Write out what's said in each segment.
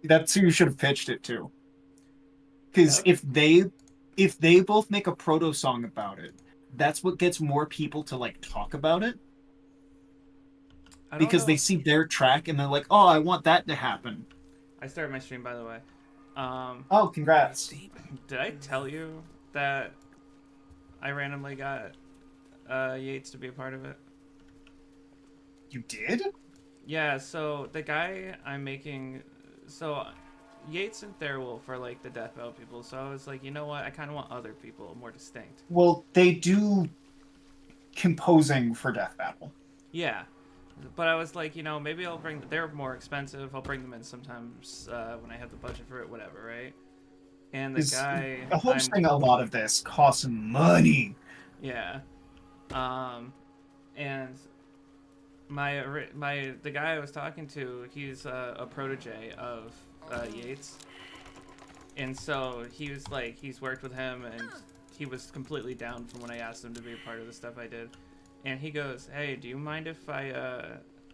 That's who you should have pitched it to. Because Yeah, if they both make a proto song about it, that's what gets more people to like talk about it I don't because they know. see their track and they're like, "Oh, I want that to happen." I started my stream, by the way. Um, Oh, congrats. did I tell you that I randomly got Yates to be a part of it? You did? Yeah, so the guy I'm making, so Yates and Theriwolf are like the death metal people. So I was like, you know what? I kind of want other people, more distinct. Well, they do composing for Death Battle. Yeah, but I was like, maybe I'll bring. They're more expensive. I'll bring them in sometimes when I have the budget for it, whatever, right? And the Is guy I'm, hosting a lot of this costs money. yeah, um, and my the guy I was talking to, he's a protege of Yates, and so he was like, he's worked with him, and he was completely down from when I asked him to be a part of the stuff I did, and he goes, "Hey, do you mind if I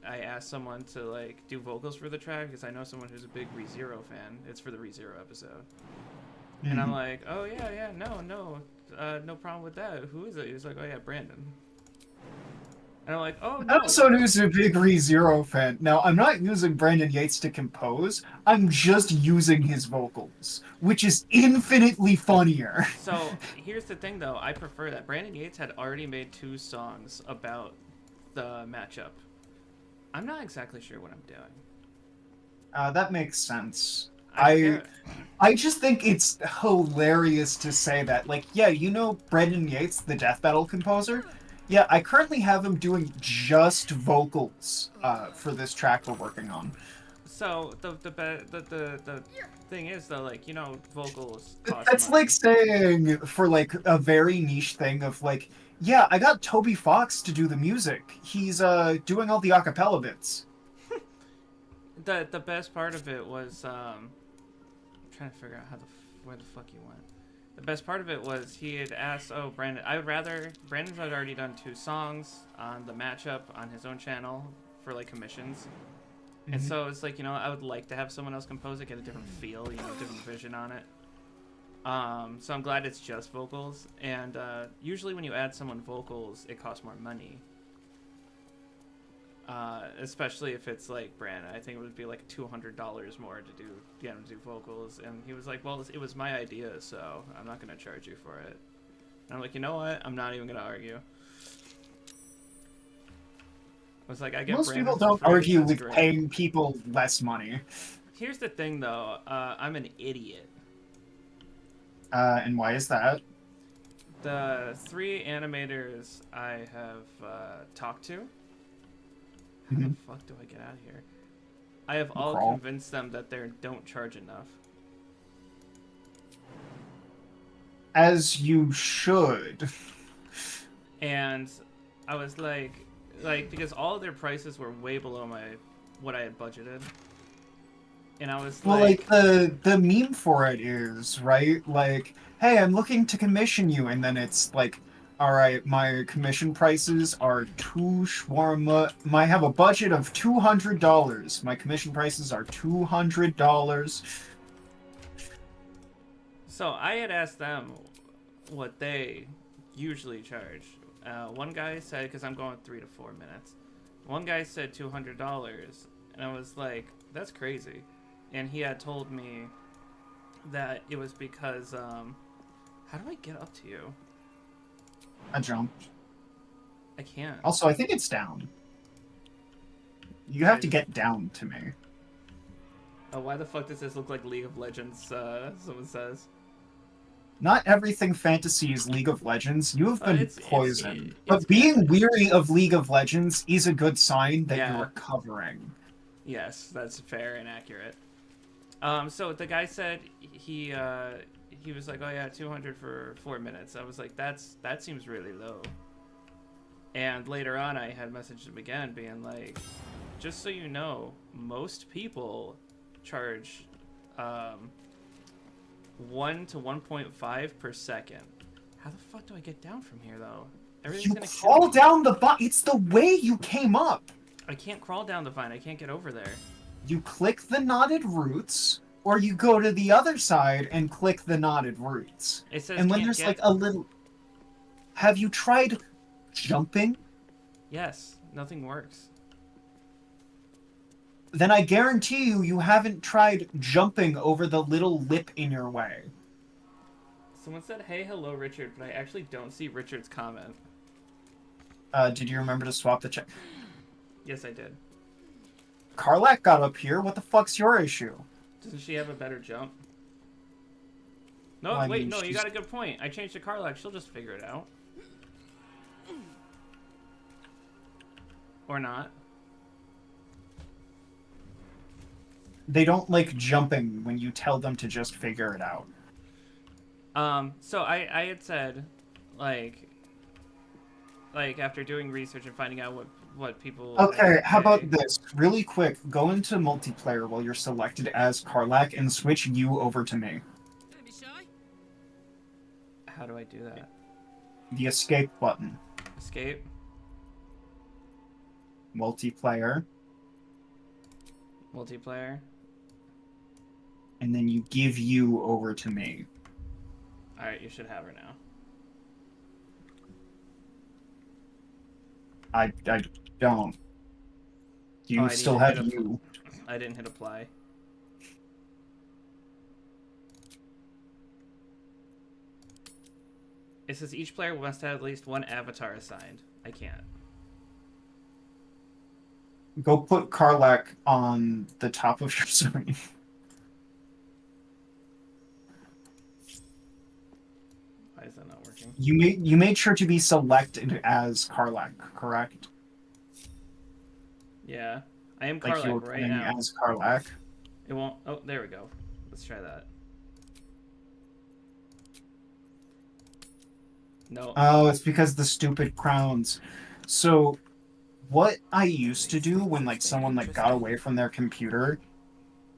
ask someone to like do vocals for the track because I know someone who's a big ReZero fan. It's for the ReZero episode." And I'm Mhm. like, "Oh yeah, yeah, no, no problem with that. Who is it?" He was like, "Oh yeah, Brandon." And I'm like, "Oh I'm no." someone who's a big ReZero fan. Now, I'm not using Brandon Yates to compose. I'm just using his vocals, which is infinitely funnier. So here's the thing, though. I prefer that Brandon Yates had already made 2 songs about the matchup. I'm not exactly sure what I'm doing. That makes sense. I I forget. I just think it's hilarious to say that. Like, yeah, you know Brendan Yates, the death battle composer? Yeah, I currently have him doing just vocals for this track we're working on. So the thing is though, like vocals cost That's like money. saying for like a very niche thing of like, yeah, I got Toby Fox to do the music. He's doing all the acapella bits. The best part of it was I'm trying to figure out where the fuck he went. The best part of it was he had asked, "Oh, Brandon, I would rather Brandon had already done 2 songs on the matchup on his own channel for like commissions." And Mhm. so it's like, I would like to have someone else compose it, get a different feel, different vision on it. So I'm glad it's just vocals. And usually when you add someone vocals, it costs more money. Especially if it's like Brandon. I think it would be like $200 more to do vocals. And he was like, "Well, it was my idea, so I'm not gonna charge you for it." And I'm like, you know what? I'm not even gonna argue. I was like, I get Most people Brandon for don't free. argue That's with great. paying people less money. Here's the thing, though. I'm an idiot. And why is that? The 3 animators I have talked to. How the Mhm. fuck do I get out of here? I have You all crawl. convinced them that they don't charge enough. As you should. And I was like because all of their prices were way below what I had budgeted. And I was Well, like like, the meme for it is, right? Like, hey, I'm looking to commission you, and then it's like, all right, my commission prices are two shawarma. I have a budget of $200. My commission prices are $200. so I had asked them what they usually charge. One guy said, because I'm going 3 to 4 minutes. One guy said $200, and I was like, that's crazy. And he had told me that it was because how do I get up to you? I jumped. I can't. Also, I think it's down. You Did have I to just? get down to me. Oh, why the fuck does this look like League of Legends? Someone says. Not everything fantasy is League of Legends. You have been poisoned. It's But kind being of. weary of League of Legends is a good sign that you're Yeah. recovering. Yes, that's fair and accurate. So the guy said he was like, "Oh yeah, 200 for 4 minutes." I was like, that seems really low. And later on, I had messaged him again, being like, "Just so you know, most people charge um, 1 to 1.5 per second. How the fuck do I get down from here, though? Everything's You gonna kill crawl me. down the vine. It's the way you came up. I can't crawl down the vine. I can't get over there. You click the knotted roots, or you go to the other side and click the knotted roots. It says And when can't there's get. like a little... Have you tried jumping? Yes, nothing works. Then I guarantee you haven't tried jumping over the little lip in your way. Someone said, "Hey, hello, Richard," but I actually don't see Richard's comment. Did you remember to swap the check? Yes, I did. Karlak got up here. What the fuck's your issue? Doesn't she have a better jump? No, Well, I wait, mean, no, you she's- got a good point. I changed to Karlak. She'll just figure it out. Or not. They don't like jumping when you tell them to just figure it out. So I had said, like after doing research and finding out what people. Okay, how pay- about this? Really quick, go into multiplayer while you're selected as Karlak and switch you over to me. Don't be shy. How do I do that? The escape button. Escape. Multiplayer. Multiplayer. And then you give you over to me. All right, you should have her now. I don't. Do you Oh, I still didn't have hit you? I didn't hit apply. It says each player must have at least one avatar assigned. I can't. Go put Karlak on the top of your screen. Why is that not working? You made sure to be selected as Karlak, correct? Yeah, I am Like you were Karlak right playing now. as Karlak. It won't. Oh, there we go. Let's try that. No. Oh, it's because the stupid crowns. So, what I used to do when like someone like got away from their computer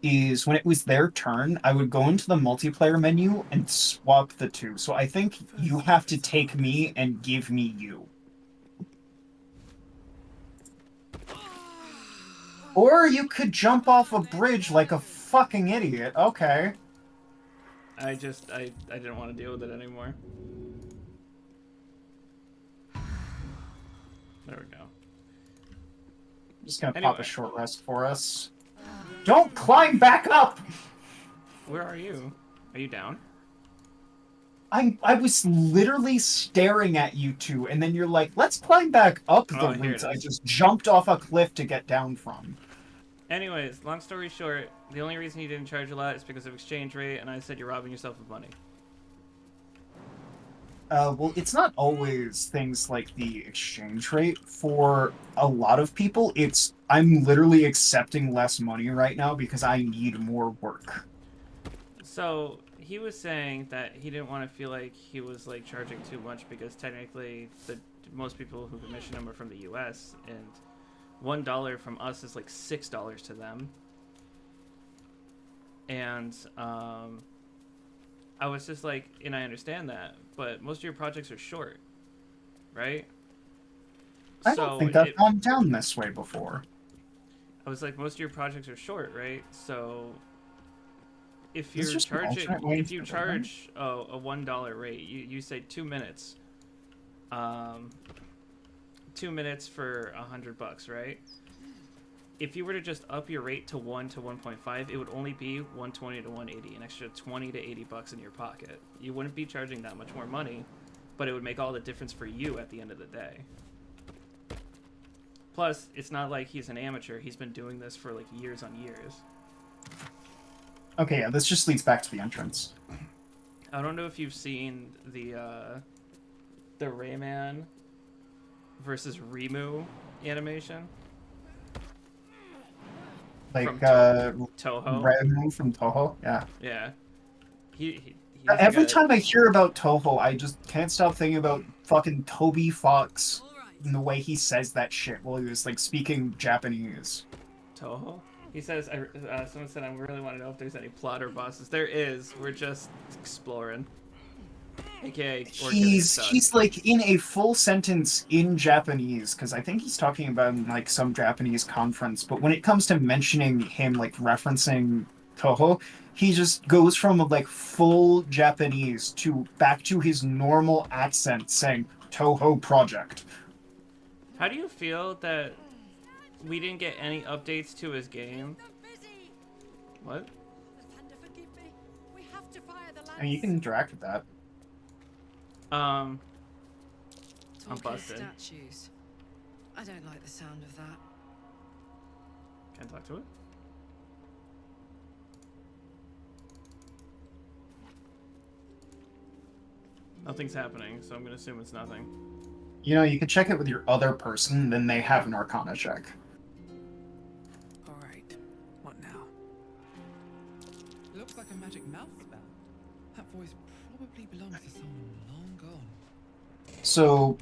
is when it was their turn, I would go into the multiplayer menu and swap the two. So I think you have to take me and give me you. Or you could jump off a bridge like a fucking idiot. Okay. I didn't want to deal with it anymore. There we go. Just gonna pop Anyway. a short rest for us. Don't climb back up! Where are you? Are you down? I was literally staring at you two, and then you're like, let's climb back up the Oh, here it roots I is. just jumped off a cliff to get down from. Anyways, long story short, the only reason he didn't charge a lot is because of exchange rate, and I said you're robbing yourself of money. Well, it's not always things like the exchange rate. For a lot of people, it's I'm literally accepting less money right now because I need more work. So he was saying that he didn't want to feel like he was like charging too much because technically most people who commission him are from the U.S. and $1 from us is like $6 to them. And I was just like, and I understand that, but most of your projects are short, right? I don't think I've gone down this way before. I was like, most of your projects are short, right? So if It's you're just an charging, alternate way if you to do it, right? charge a $1 rate, you say 2 minutes, 2 minutes for $100, right? If you were to just up your rate to 1 to 1.5, it would only be 120 to 180, an extra 20 to 80 bucks in your pocket. You wouldn't be charging that much more money, but it would make all the difference for you at the end of the day. Plus, it's not like he's an amateur. He's been doing this for like years on years. Okay, yeah, this just leads back to the entrance. I don't know if you've seen the Rayman versus Rimu animation. Like, From Toho. Remu from Toho, yeah. Yeah. He's Every got- time I hear about Toho, I just can't stop thinking about fucking Toby Fox All right. and the way he says that shit while he was, like, speaking Japanese. Toho? He says, someone said, I really want to know if there's any plot or bosses. There is. We're just exploring. aka or giving He's like in a full sentence in Japanese because I think he's talking about in like some Japanese conference. But when it comes to mentioning him, like referencing Toho, he just goes from like full Japanese to back to his normal accent, saying Toho Project. How do you feel that we didn't get any updates to his game? What? And you can interact with that. I'm Talking busted. statues. I don't like the sound of that. Can't talk to it. Nothing's happening, so I'm gonna assume it's nothing. You know, you could check it with your other person, then they have an Arcana check. Alright, what now? Looks like a magic mouth spell. That voice probably belongs to someone long gone. So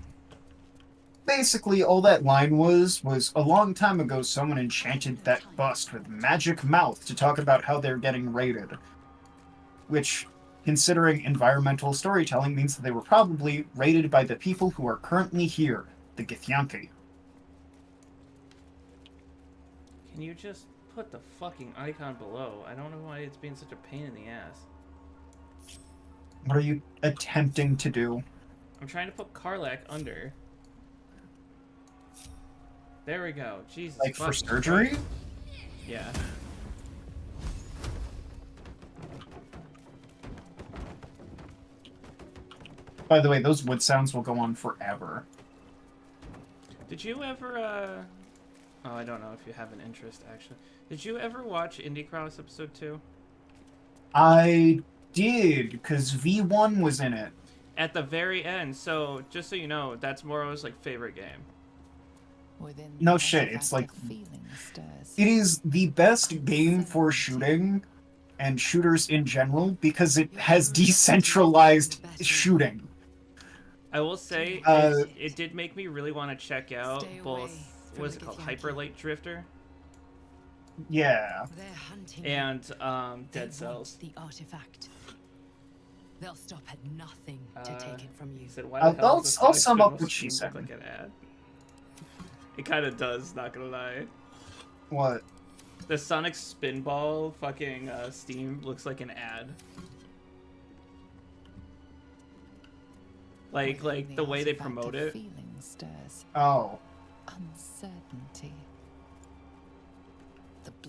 basically, all that line was a long time ago someone enchanted that bust with magic mouth to talk about how they're getting raided. Which, considering environmental storytelling, means that they were probably raided by the people who are currently here, the Githyanki. Can you just put the fucking icon below? I don't know why it's being such a pain in the ass. What are you attempting to do? I'm trying to put Karlak under. There we go. Jesus. Like for fucking surgery? Christ. Yeah. By the way, those wood sounds will go on forever. Did you ever, Oh, I don't know if you have an interest, actually. Did you ever watch Indie Cross episode 2? I did, because V1 was in it. At the very end, so, just so you know, that's Moro's, like, favorite game. No shit, it's like... It is the best game for shooting, and shooters in general, because it has decentralized shooting. I will say, it did make me really want to check out both, what is it called, Hyper Light Drifter? Yeah. And, Dead Cells. The artifact. They'll stop at nothing to take it from you. He said, why the hell does I'll the sum Sonic up what she Spinball said. look like an ad? It kind of does, not gonna lie. What? The Sonic Spinball fucking Steam looks like an ad. Like the way they promote it. Oh. Uncertainty.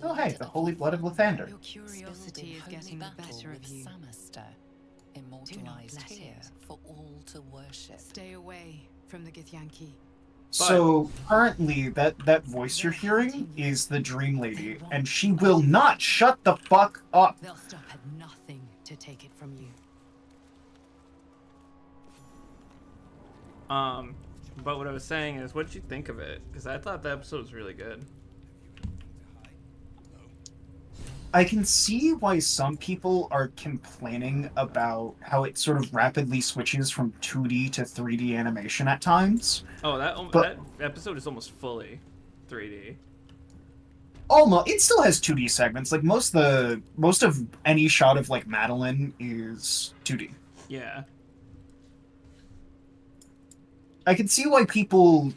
Oh hey, the holy blood of Lathander. Your curiosity is getting the better of you. Immortalized let here it. for all to worship. Stay away from the Githyanki. So currently, that voice you're hearing is the Dream Lady, and she will not shut the fuck up. They'll stop at nothing to take it from you. But what I was saying is, what did you think of it? Because I thought the episode was really good. I can see why some people are complaining about how it sort of rapidly switches from 2D to 3D animation at times. Oh, that episode is almost fully 3D. Almost, it still has 2D segments. Like most of any shot of like Madeline is 2D. Yeah. I can see why people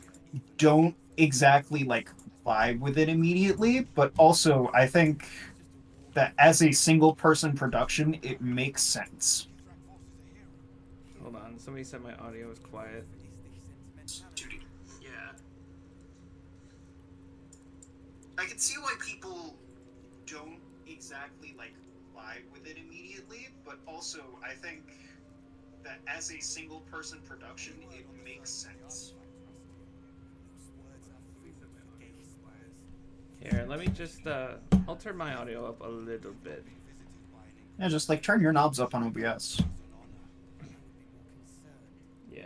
don't exactly like vibe with it immediately, but also I think that as a single person production, it makes sense. Hold on, somebody said my audio was quiet. 2D. Yeah. I can see why people don't exactly like vibe with it immediately, but also I think that as a single person production, it makes sense. Here, let me just, I'll turn my audio up a little bit. Yeah, just like turn your knobs up on OBS. Yeah.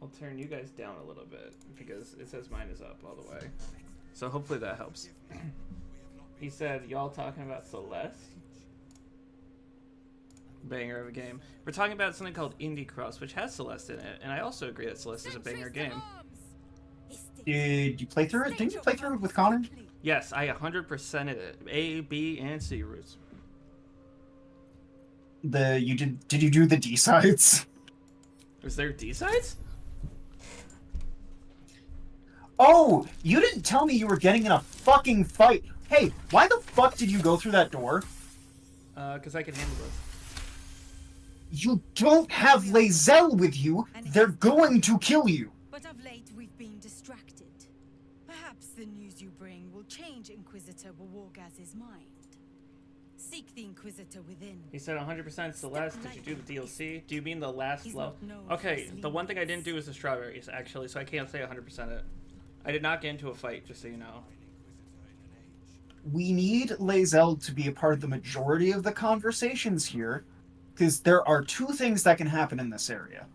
I'll turn you guys down a little bit because it says mine is up all the way. So hopefully that helps. He said, y'all talking about Celeste? Banger of a game. We're talking about something called Indie Cross, which has Celeste in it, and I also agree that Celeste is a banger game. Did you play through it? Didn't you play through it with Connor? Yes, I 100%ed it. A, B, and C routes. Did you do the D sides? Was there D sides? Oh, you didn't tell me you were getting in a fucking fight. Hey, why the fuck did you go through that door? Because I can handle this. You don't have Lae'zel with you. They're going to kill you. But of late we've been distracted. Perhaps the news you bring will change Inquisitor Wargaz's mind. Seek the Inquisitor within. He said 100% Celeste. Did you do the DLC? Do you mean the last He's level? not known Okay, for his the one thing I didn't leanness. do is the strawberries, actually, so I can't say 100% it. I did not get into a fight, just so you know. We need Lae'zel to be a part of the majority of the conversations here, because there are two things that can happen in this area.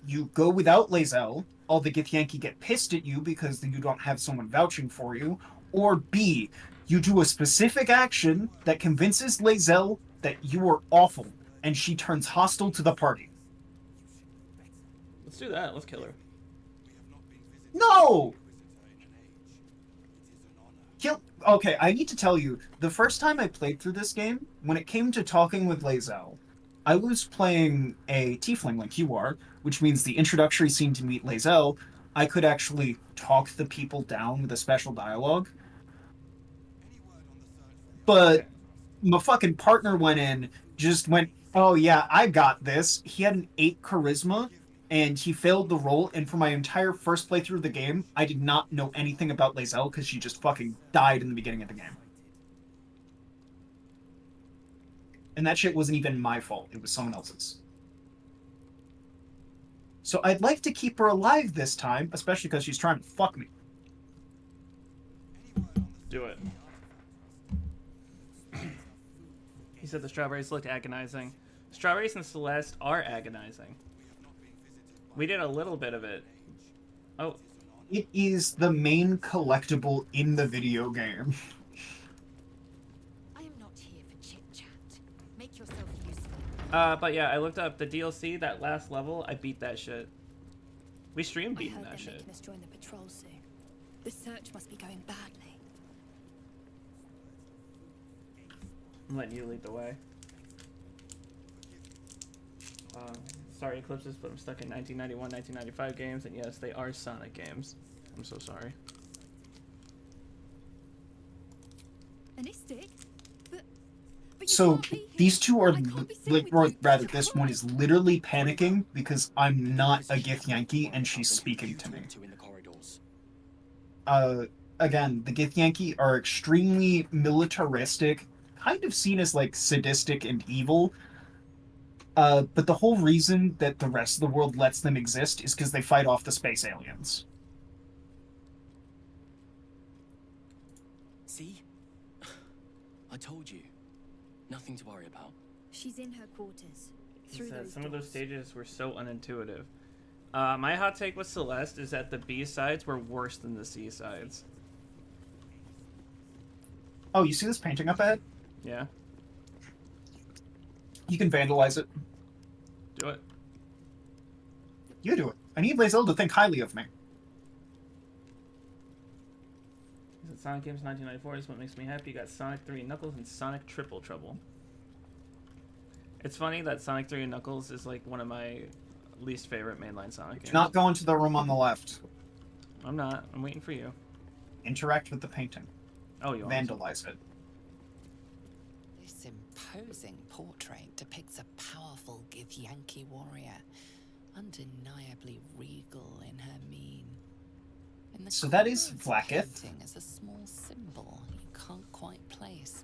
You go without Lae'zel, all the Githyanki get pissed at you because you don't have someone vouching for you, or B, you do a specific action that convinces Lae'zel that you are awful, and she turns hostile to the party. Let's do that. Let's kill her. No! Okay, I need to tell you, the first time I played through this game, when it came to talking with Lae'zel, I was playing a tiefling like you are, which means the introductory scene to meet Lae'zel, I could actually talk the people down with a special dialogue. But my fucking partner went in, just went, oh yeah, I got this. He had an 8 charisma, and he failed the roll, and for my entire first playthrough of the game, I did not know anything about Lae'zel because she just fucking died in the beginning of the game. And that shit wasn't even my fault, it was someone else's. So I'd like to keep her alive this time, especially because she's trying to fuck me. Do it. He said the strawberries looked agonizing. Strawberries and Celeste are agonizing. We did a little bit of it. Oh. It is the main collectible in the video game. I am not here for chit-chat. Make yourself useful. But yeah, I looked up the DLC, that last level, I beat that shit. We streamed I beating heard that they're shit. making us join the patrol soon. The search must be going badly. I'm letting you lead the way. Sorry, Eclipses, but I'm stuck in 1991, 1995 games, and yes, they are Sonic games. I'm so sorry. Anistic? But you So can't be here. these two are, I can't be seen like, with or you. rather, You're this one right. is literally panicking because I'm not a Githyanki and she's speaking to me. Again, the Githyanki are extremely militaristic, kind of seen as like sadistic and evil. But the whole reason that the rest of the world lets them exist is because they fight off the space aliens. See? I told you. Nothing to worry about. She's in her quarters. He Through said those some of those doors. stages were so unintuitive. My hot take with Celeste is that the B sides were worse than the C sides. Oh, you see this painting up ahead? Yeah? You can vandalize it. Do it. You do it. I need Lae'zel to think highly of me. He said Sonic games 1994 is what makes me happy. You got Sonic 3 and Knuckles and Sonic Triple Trouble. It's funny that Sonic 3 and Knuckles is like one of my least favorite mainline Sonic games. Not go into the room on the left. I'm not. I'm waiting for you. Interact with the painting. Oh, you are. Vandalize it. This imposing portrait depicts a powerful Githyanki warrior, undeniably regal in her mien. In the So that corner is of the Vlaakith. painting is a small symbol you can't quite place.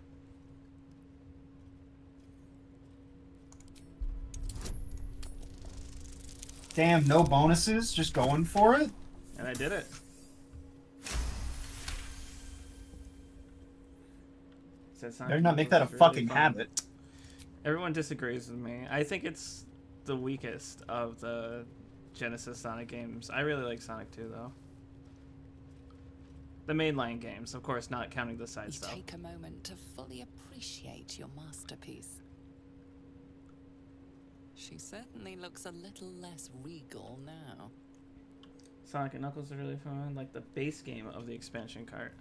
Damn, no bonuses, just going for it? And I did it. Said Sonic Better not make Knuckles that a is really fucking fun. habit. Everyone disagrees with me. I think it's the weakest of the Genesis Sonic games. I really like Sonic 2, though. The mainline games, of course, not counting the side You stuff. take a moment to fully appreciate your masterpiece. She certainly looks a little less regal now. Sonic and Knuckles are really fun, like the base game of the expansion cart.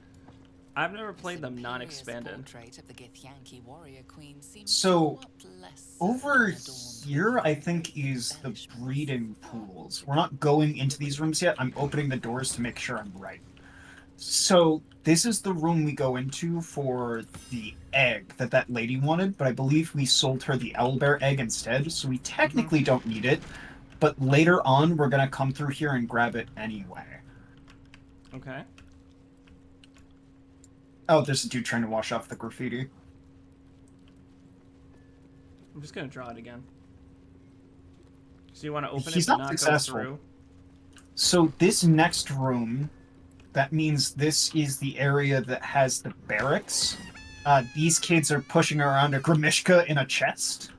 I've never played them non-expanded. Portrait of the Githyanki warrior queen seems So, somewhat less over unadorned here, with I think, is the embellishments. breeding pools. We're not going into these rooms yet. I'm opening the doors to make sure I'm right. So, this is the room we go into for the egg that lady wanted, but I believe we sold her the owlbear egg instead, so we technically don't need it. But later on, we're gonna come through here and grab it anyway. Okay. Oh, there's a dude trying to wash off the graffiti. I'm just gonna draw it again. So you want to open He's it but not not successful. go through? So this next room, that means this is the area that has the barracks. These kids are pushing around a Grimishka in a chest.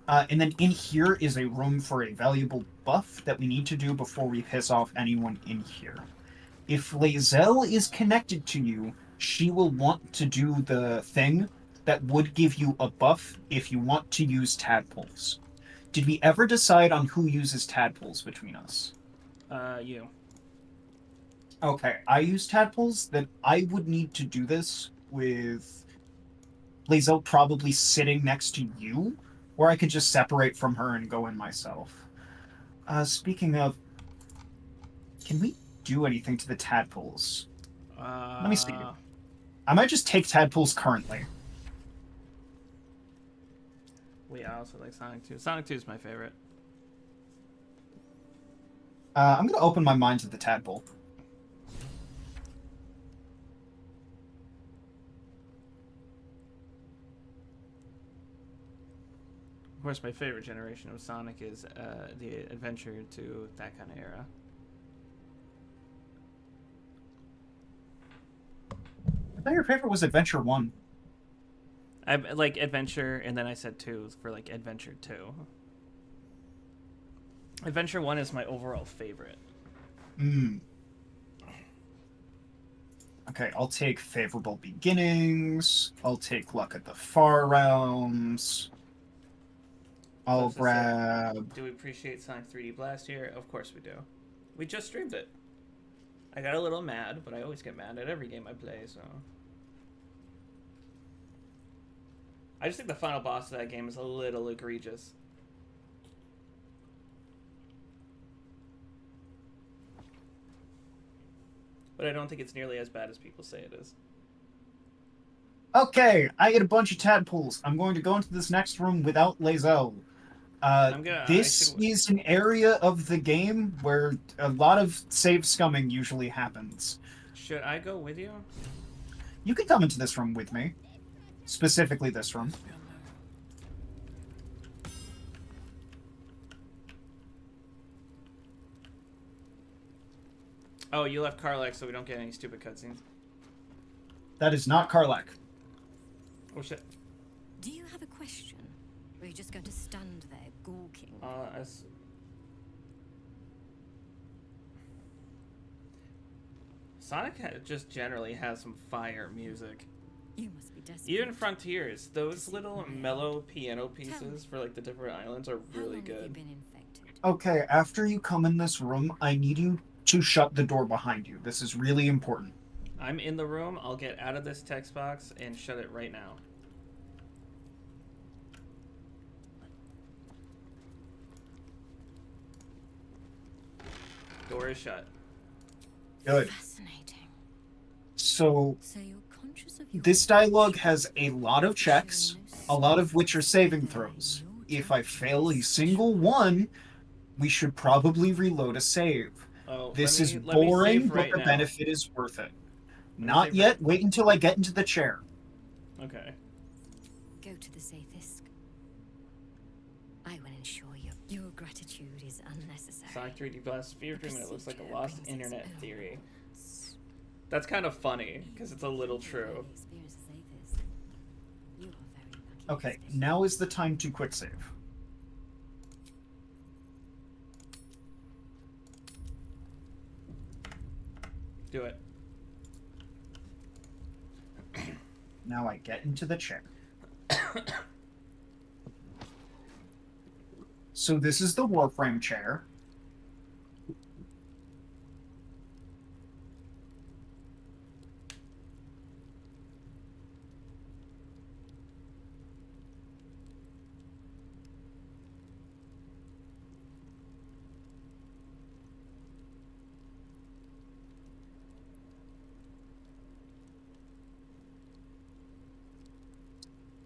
And then in here is a room for a valuable buff that we need to do before we piss off anyone in here. If Lae'zel is connected to you, she will want to do the thing that would give you a buff if you want to use tadpoles. Did we ever decide on who uses tadpoles between us? You. Okay, I use tadpoles, then I would need to do this with Lae'zel probably sitting next to you, or I could just separate from her and go in myself. Speaking of, can we do anything to the tadpoles? Let me see. I might just take tadpoles currently. Wait, I also like Sonic 2. Sonic 2 is my favorite. I'm going to open my mind to the tadpole. Of course, my favorite generation of Sonic is the adventure to that kind of era. I thought your favorite was Adventure 1. I like Adventure, and then I said 2 for like Adventure 2. Adventure 1 is my overall favorite. Okay, I'll take Favorable Beginnings. I'll take Luck at the Far Realms. I'll grab... Do we appreciate Sonic 3D Blast here? Of course we do. We just streamed it. I got a little mad, but I always get mad at every game I play, so... I just think the final boss of that game is a little egregious. But I don't think it's nearly as bad as people say it is. Okay, I get a bunch of tadpoles. I'm going to go into this next room without Lae'zel. This is an area of the game where a lot of save scumming usually happens. Should I go with you? You can come into this room with me. Specifically this room. Oh, you left Karlak so we don't get any stupid cutscenes. That is not Karlak. Oh shit. Do you have a question? Or are you just going to stand there gawking? Sonic just generally has some fire music. You must be desperate. Even Frontiers, those little mellow piano pieces for like the different islands are really How long have you good. been infected? Okay, after you come in this room, I need you to shut the door behind you. This is really important. I'm in the room. I'll get out of this text box and shut it right now. Door is shut. Good. Fascinating. So, So you're conscious of your this dialogue has a lot of checks, a lot of which are saving throws. If I fail a single one, we should probably reload a save. Oh, This let is me boring, save but right the now. benefit is worth it. me Not save yet. right- Wait until I get into the chair. Okay. Go to the safest. I will ensure your gratitude is unnecessary. Sonic 3D Blast Fever Dream, and it looks like a Procedure lost brings internet its own theory. s- That's kind of funny, because it's a little true. Experience the safest. You are very lucky. Okay, now is the time to quick save. Do it. Now I get into the chair. So this is the Warframe chair.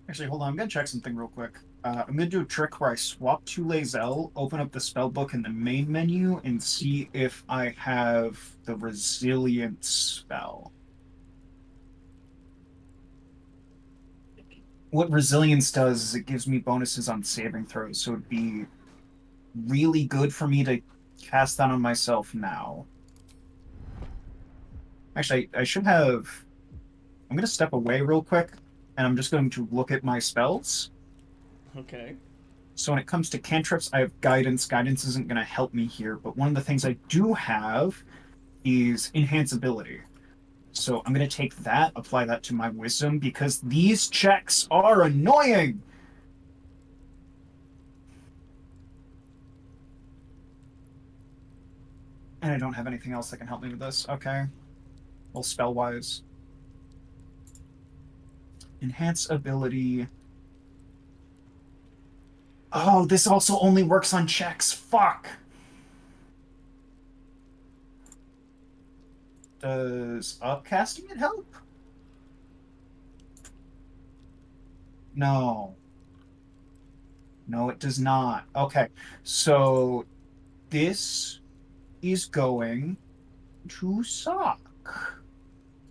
Actually, hold on. I'm going to check something real quick. I'm going to do a trick where I swap to Lae'zel, open up the spellbook in the main menu, and see if I have the Resilience spell. What Resilience does is it gives me bonuses on saving throws, so it'd be really good for me to cast that on myself now. Actually, I should have... I'm going to step away real quick, and I'm just going to look at my spells. Okay. So when it comes to cantrips, I have guidance. Guidance isn't going to help me here, but one of the things I do have is enhance ability. So I'm going to take that, apply that to my wisdom, because these checks are annoying! And I don't have anything else that can help me with this. Okay. Well, spell-wise. Enhance ability. Oh, this also only works on checks. Fuck! Does upcasting it help? No. No, it does not. Okay, so this is going to suck.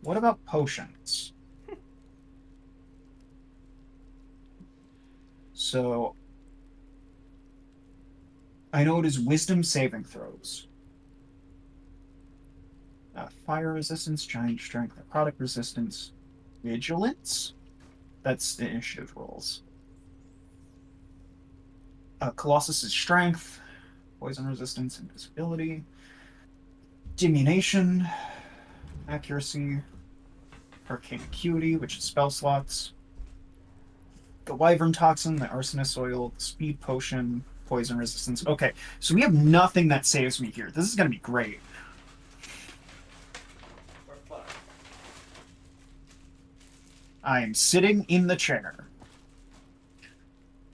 What about potions? So I know it is wisdom saving throws. Fire resistance, giant strength, necrotic resistance, vigilance. That's the initiative rolls. Colossus's strength, poison resistance, invisibility, diminution, accuracy, arcane acuity, which is spell slots, the wyvern toxin, the arsonist oil, the speed potion, poison resistance. Okay, so we have nothing that saves me here. This is going to be great. I am sitting in the chair.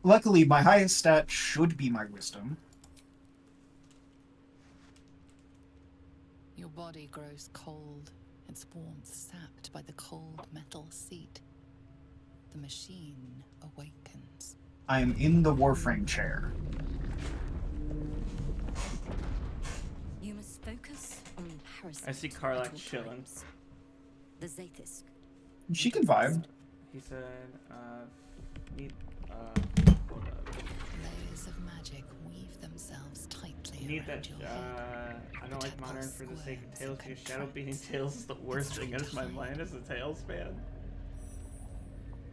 Luckily, my highest stat should be my wisdom. Your body grows cold, its warmth sapped by the cold metal seat. The machine awakens. I am in the Warframe chair. You must focus on parasites. I see Karlach at all chilling. times. The Zaith'isk. She can vibe. He said, need, Layers of magic weave themselves tightly need around that, your head. I don't like modern for the sake of Tails, because shadow beating Tails is the worst thing out of my mind as a Tails fan.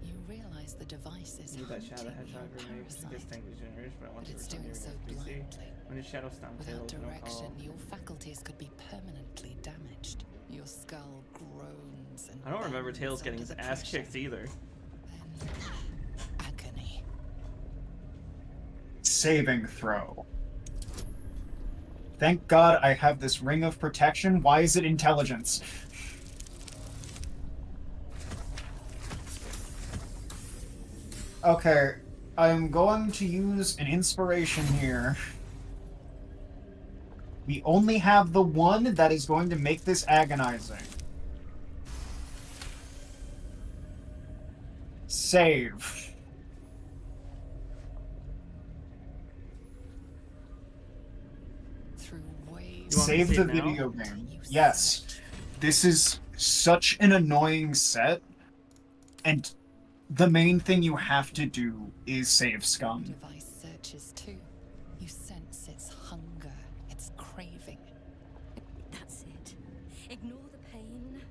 You realize the device is Need that Shadow hunting Hedgehog your remake, because parasite, thing is generation, but I want but to it's return doing so your PC. blindly. When did Shadow stomp Without Tails? No direction, call. your faculties could be permanently damaged. Your skull groans and I don't remember bends Tails getting his under the ass pressure. kicked either. Then agony. Saving throw. Thank God I have this ring of protection. Why is it intelligence? Okay, I'm going to use an inspiration here. We only have the one that is going to make this agonizing. Save. Through waves You want me to Save the save now? video game. Yes. This is such an annoying set, and the main thing you have to do is save Scum. device searches too. You sense its hunger, its craving. That's it. Ignore the pain.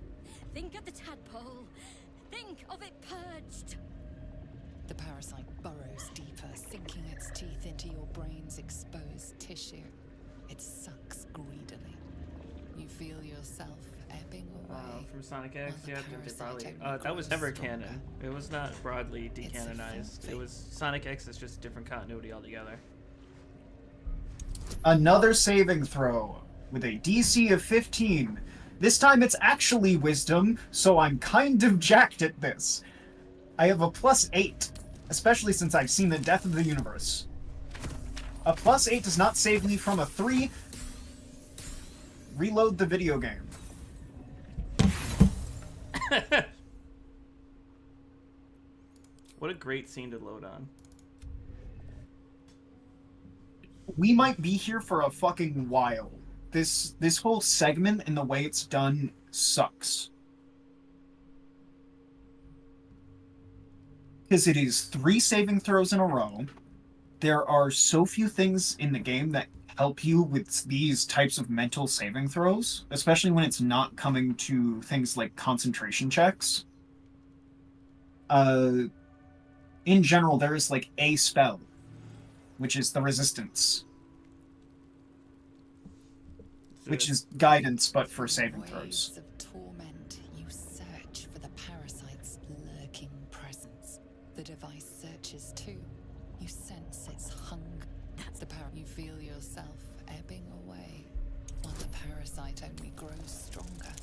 Think of the tadpole. Think of it purged. The parasite burrows deeper, sinking its teeth into your brain's exposed tissue. It sucks greedily. You feel yourself ebbing away. From Sonic X, while the yeah, they probably. parasite only That was grows never stronger. canon. It was not broadly It's a decanonized. It filthy- was Sonic X is just different continuity altogether. Another saving throw with a DC of 15. This time it's actually wisdom, so I'm kind of jacked at this. I have a +8, especially since I've seen the death of the universe. A +8 does not save me from a 3. Reload the video game. What a great scene to load on. We might be here for a fucking while. This whole segment and the way it's done sucks. Because it is 3 saving throws in a row. There are so few things in the game that help you with these types of mental saving throws, especially when it's not coming to things like concentration checks. In general, there is like a spell, which is the resistance, which is guidance, but for saving throws. Waves of torment, you search for the parasite's lurking presence. The device searches too. You sense its hunger. That's the power. You feel yourself ebbing away, while the parasite only grows stronger.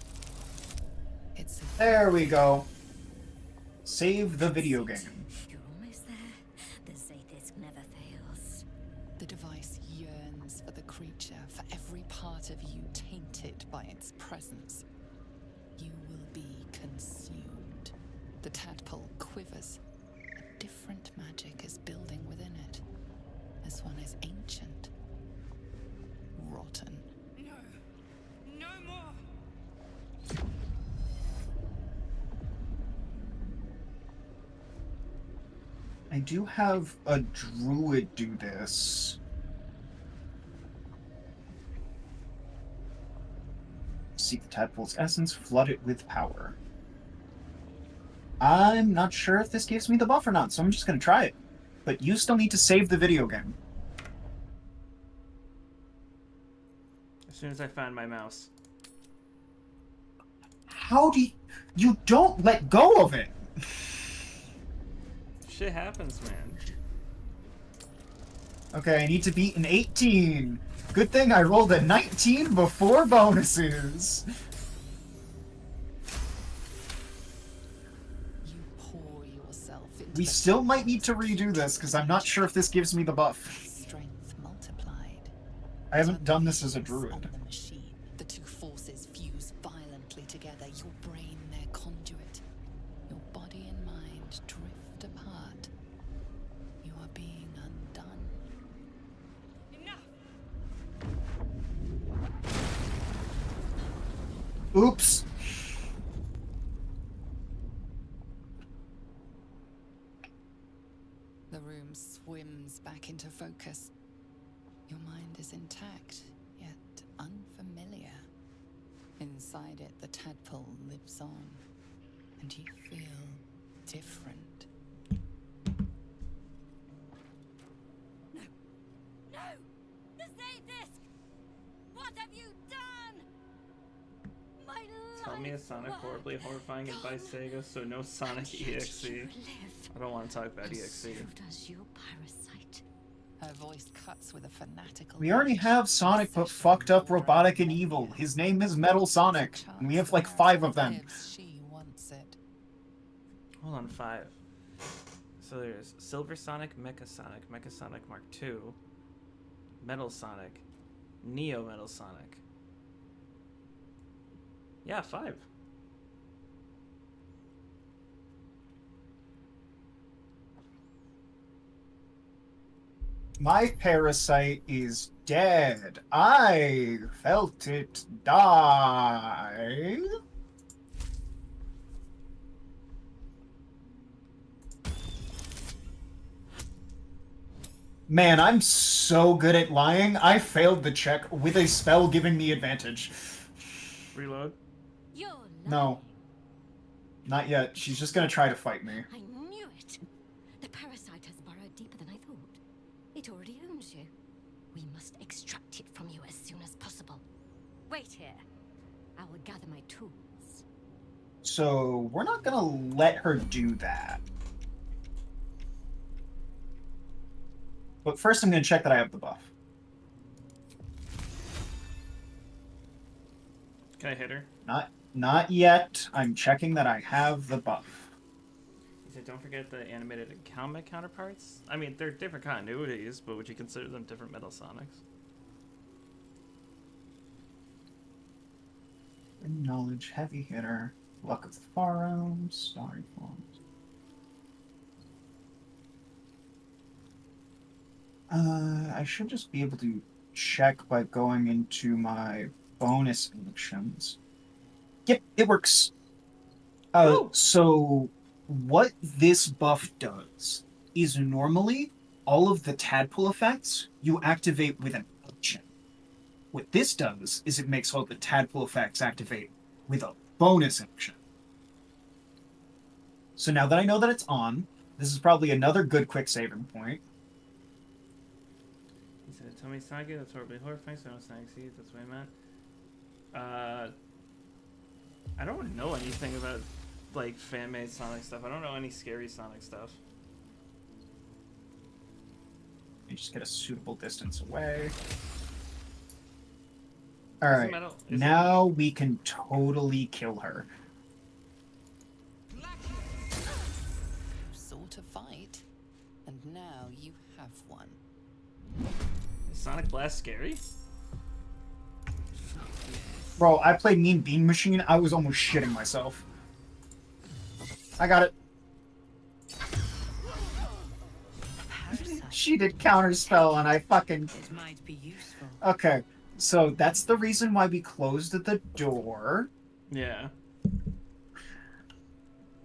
It's a There we go. Save the video game. You're almost there. The Zaithis never fails. The device yearns for the creature, for every part of you tainted by its presence. You will be consumed. The tadpole quivers. A different magic is building within it. This one is ancient. Rotten. No. No more. I do have a druid do this. Seek the tadpole's essence, flood it with power. I'm not sure if this gives me the buff or not, so I'm just going to try it. But you still need to save the video game. As soon as I find my mouse. How do you... You don't let go of it! Shit happens, man. Okay, I need to beat an 18. Good thing I rolled a 19 before bonuses. You pour yourself into We the still might need to redo this, because I'm not sure if this gives me the buff. strength multiplied. I haven't done this as a On druid. the machine, the two forces fuse violently together. Your brain, their conduit. Your body and mind drift apart. You are being undone. Oops. The room swims back into focus. Your mind is intact, yet unfamiliar. Inside it, the tadpole lives on, and you feel different. No! The Zaithis! What have you done? My life. Tell me a Sonic work horribly horrifying and by gone. Sega, so no Sonic And yet EXE. you live. I don't want to talk about And EXE. so does your parasite. Her voice cuts with a fanatical. We already edge. have Sonic, but fucked up, robotic, and evil. His name is Metal Sonic, and we have like 5 of them. She wants it. Hold on, 5. So there's Silver Sonic, Mecha Sonic Mark II, Metal Sonic, Neo Metal Sonic. Yeah, 5. My parasite is dead. I felt it die. Man, I'm so good at lying. I failed the check with a spell giving me advantage. Reload. You're No. lying. Not yet. She's just gonna try to fight me. I knew it. The parasite has burrowed deeper than I thought. It already owns you. We must extract it from you as soon as possible. Wait here. I will gather my tools. So, we're not gonna let her do that. But first I'm gonna check that I have the buff. Can I hit her? Not yet. I'm checking that I have the buff. He said, don't forget the animated and comic counterparts. I mean, they're different continuities, but would you consider them different Metal Sonics? Knowledge, heavy hitter, luck of the Pharaoh, starry forms. I should just be able to check by going into my bonus actions. Yep, it works. So what this buff does is normally all of the tadpole effects you activate with an action. What this does is it makes all the tadpole effects activate with a bonus action. So now that I know that it's on, this is probably another good quick saving point. He said, tell me Sagi, that's horribly horrifying, so I don't snag seeds, that's what I meant. I don't know anything about, like, fan-made Sonic stuff. I don't know any scary Sonic stuff. You just get a suitable distance away. Alright, now we can totally kill her. Sort of fight, and now you have one. Is Sonic Blast scary? Bro, I played Mean Bean Machine. I was almost shitting myself. I got it. She did counterspell and I fucking... It might be useful. Okay, so that's the reason why we closed the door. Yeah.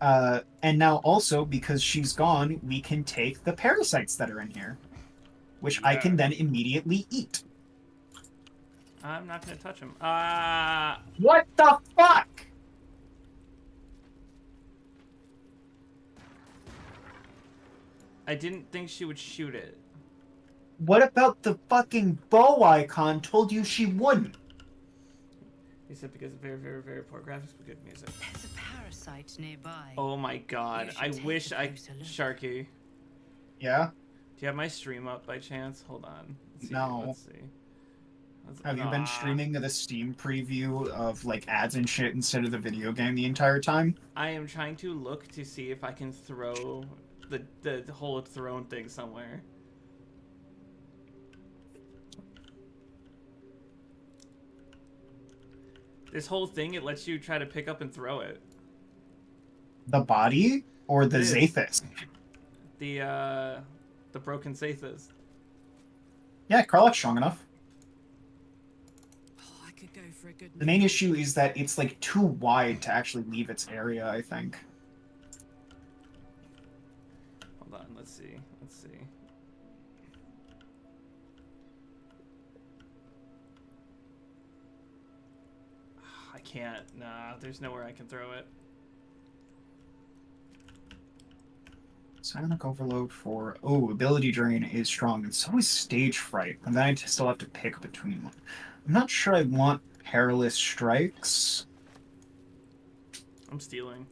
And now also, because she's gone, we can take the parasites that are in here. Which I can then immediately eat. I'm not gonna touch him. What the fuck? I didn't think she would shoot it. What about the fucking bow icon told you she wouldn't? He said because of very, very, very poor graphics but good music. There's a parasite nearby. Oh my god. I wish I... Sharky. Yeah? Do you have my stream up by chance? Hold on. Let's see. No. Let's see. Have you been streaming the Steam preview of, like, ads and shit instead of the video game the entire time? I am trying to look to see if I can throw the whole throne thing somewhere. This whole thing, it lets you try to pick up and throw it. The body? Or the Zathis? The broken Zathis. Yeah, Karlach's strong enough. Oh, I could go for a good The main issue is that it's, like, too wide to actually leave its area, I think. Hold on, let's see. Let's see. I can't. Nah, there's nowhere I can throw it. Psionic Overload for... Oh, Ability Drain is strong, and so is Stage Fright, and then I still have to pick between one. I'm not sure I want Perilous Strikes. I'm stealing.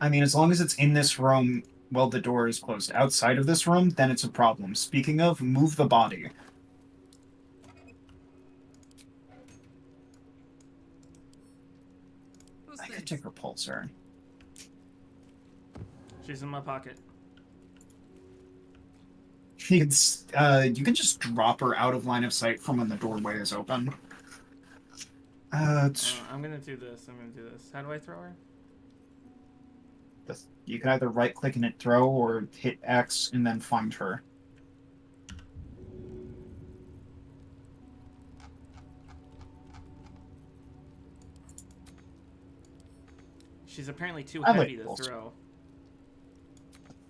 I mean, as long as it's in this room while the door is closed. Outside of this room, then it's a problem. Speaking of, move the body. I could take Repulsor. She's in my pocket. You can just drop her out of line of sight from when the doorway is open. I'm gonna do this. How do I throw her? You can either right-click and hit throw, or hit X and then find her. She's apparently too heavy to Repulsor. throw.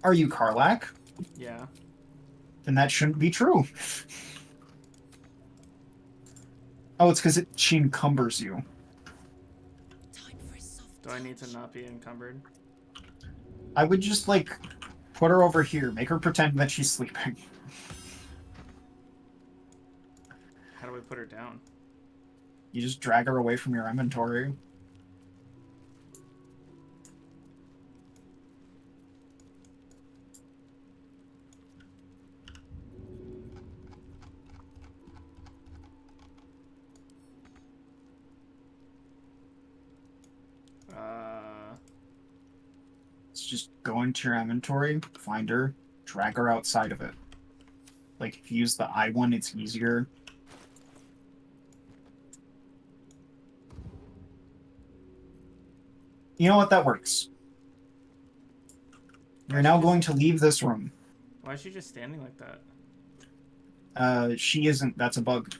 Are you Karlach? Yeah. Then that shouldn't be true. Oh, it's because she encumbers you. Do I need to not be encumbered? I would just, like, put her over here. Make her pretend that she's sleeping. How do I put her down? You just drag her away from your inventory. just go into your inventory, find her, drag her outside of it. Like, if you use the I one, it's easier. You know what? That works. You're now going to leave this room. Why is she just standing like that? She isn't. That's a bug.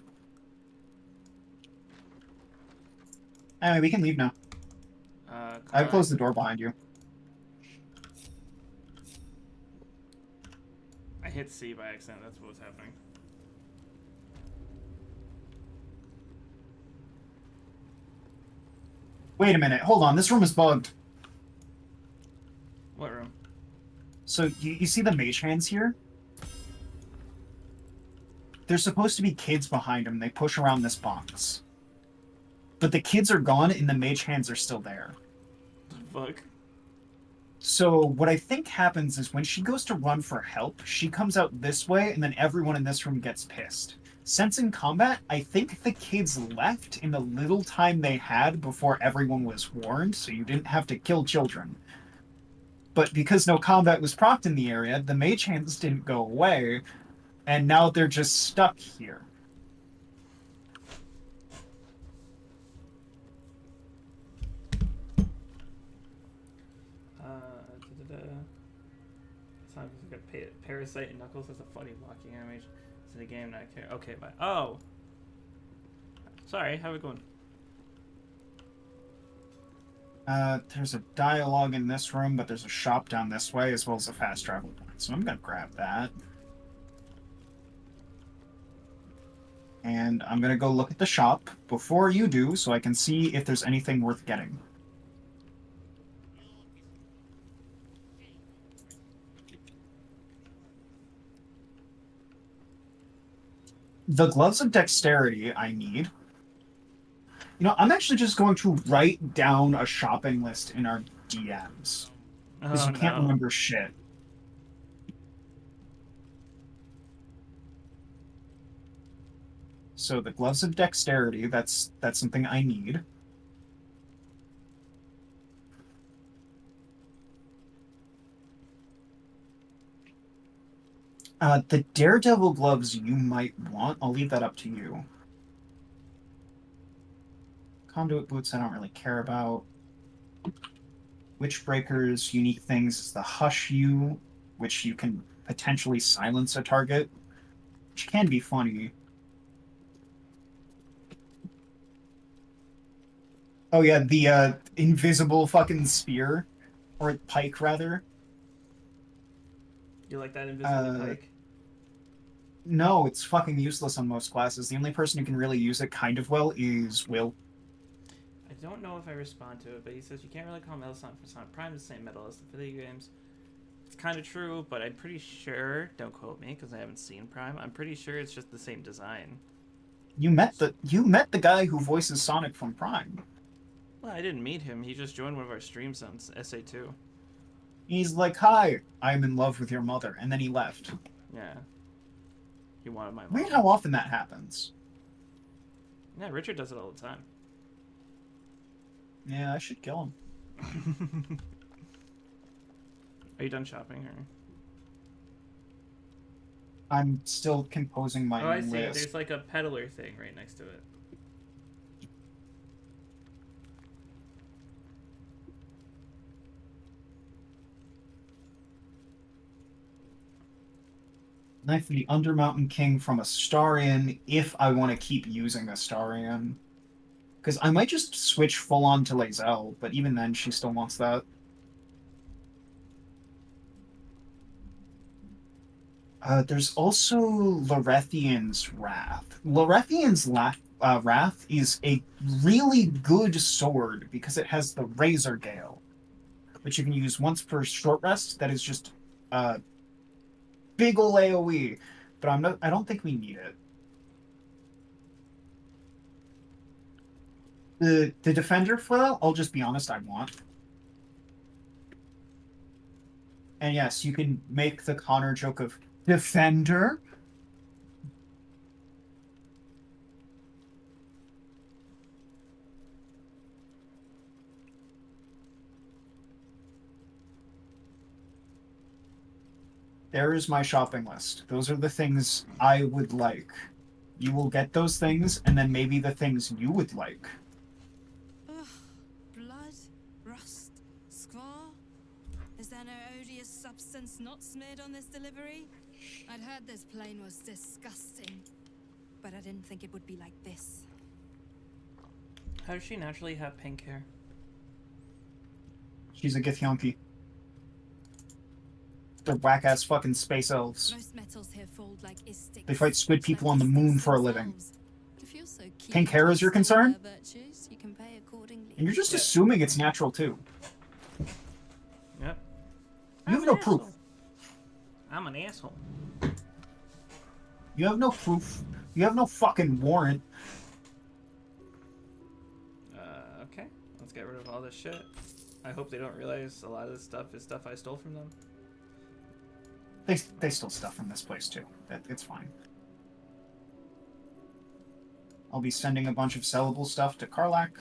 Anyway, we can leave now. I've closed the door behind you. I hit C by accident. That's what was happening. Wait a minute. Hold on. This room is bugged. What room? So, you see the mage hands here? There's supposed to be kids behind them. They push around this box. But the kids are gone and the mage hands are still there. Fuck. So what I think happens is when she goes to run for help, she comes out this way and then everyone in this room gets pissed. Since in combat, I think the kids left in the little time they had before everyone was warned, so you didn't have to kill children. But because no combat was procced in the area, the mage hands didn't go away, and now they're just stuck here. Parasite and Knuckles has a funny walking animation. It's in the game, not care. Okay, bye. Oh! Sorry, how it going? There's a dialogue in this room, but there's a shop down this way, as well as a fast travel point. So I'm gonna grab that. And I'm gonna go look at the shop before you do, so I can see if there's anything worth getting. The gloves of dexterity I need. You know, I'm actually just going to write down a shopping list in our DMs. Because you can't remember shit. So the gloves of dexterity, that's something I need. The Daredevil gloves you might want. I'll leave that up to you. Conduit boots I don't really care about. Witchbreaker's unique things is the Hush You, which you can potentially silence a target, which can be funny. Oh yeah, the invisible fucking spear. Or pike, rather. You like that invisible pike? No, it's fucking useless on most classes. The only person who can really use it kind of well is Will. I don't know if I respond to it, but he says you can't really call Metal for Sonic Prime the same metal as the video games. It's kind of true, but I'm pretty sure, don't quote me because I haven't seen Prime, I'm pretty sure it's just the same design. You met the guy who voices Sonic from Prime. Well, I didn't meet him. He just joined one of our streams on SA2. He's like, "Hi, I'm in love with your mother," and then he left. Yeah. He wanted my mom. Weird how often that happens. Yeah, Richard does it all the time. Yeah, I should kill him. Are you done shopping, or? I'm still composing my Oh, I see. list. There's like a peddler thing right next to it. Knife of the Undermountain King from Astarion, if I want to keep using Astarion. Because I might just switch full-on to Lae'zel, but even then she still wants that. There's also Lorethian's Wrath. Lorethian's Wrath is a really good sword because it has the Razor Gale, which you can use once per short rest. That is just big ol' AoE, but I don't think we need it. The Defender flail, I'll just be honest, I want. And yes, you can make the Connor joke of Defender. There is my shopping list. Those are the things I would like. You will get those things, and then maybe the things you would like. Ugh, blood, rust, squall. Is there no odious substance not smeared on this delivery? I'd heard this plane was disgusting, but I didn't think it would be like this. How does she naturally have pink hair? She's a Githyanki. They're whack-ass fucking space elves. Most metals here fold like sticks. They fight squid people on the moon for a living. If you're so keen Pink hair is your to study concern? their virtues, you can pay accordingly. And you're just Yeah. assuming it's natural, too. Yep. You have no proof. I'm an asshole. You have no proof. You have no fucking warrant. Okay. Let's get rid of all this shit. I hope they don't realize a lot of this stuff is stuff I stole from them. They stole stuff from this place, too. It's fine. I'll be sending a bunch of sellable stuff to Karlak.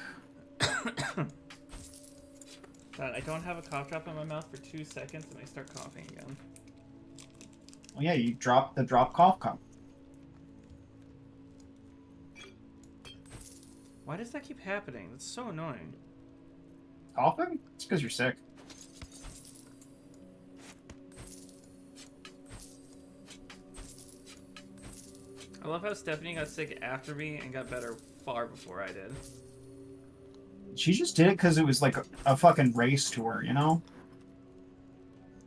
God, I don't have a cough drop in my mouth for 2 seconds and I start coughing again. Well, yeah, you drop the drop cough cup. Why does that keep happening? That's so annoying. Coughing? It's because you're sick. I love how Stephanie got sick after me and got better far before I did. She just did it because it was like a fucking race to her, you know?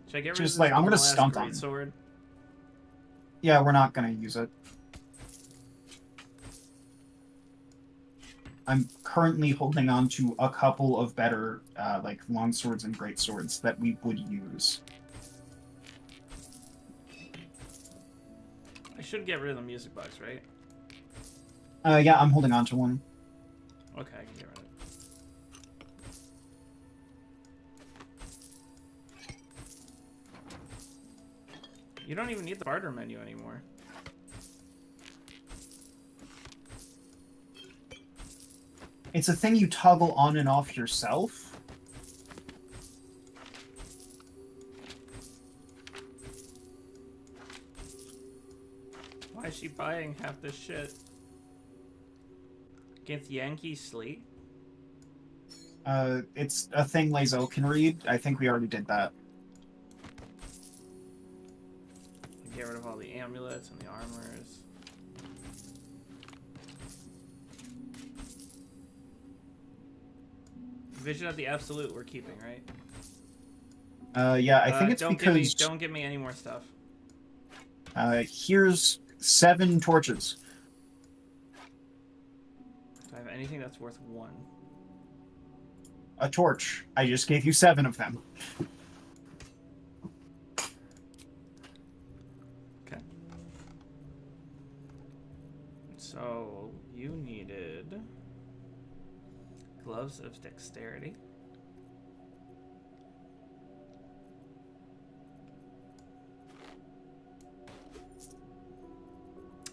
Should I get rid Just of this like, I'm gonna dumbass stunt on great him. sword? Yeah, we're not gonna use it. I'm currently holding on to a couple of better, like, long swords and great swords that we would use. I should get rid of the music box, right? Yeah, I'm holding on to one. Okay, I can get rid of it. You don't even need the barter menu anymore. It's a thing you toggle on and off yourself. Why is she buying half this shit? Against Yankee Sleet? It's a thing Lae'zel can read. I think we already did that. Get rid of all the amulets and the armors. Vision of the Absolute we're keeping, right? Yeah, I think it's don't because... don't give me any more stuff. Here's 7 torches. Do I have anything that's worth 1? A torch. I just gave you 7 of them. Okay. So, you needed gloves of dexterity.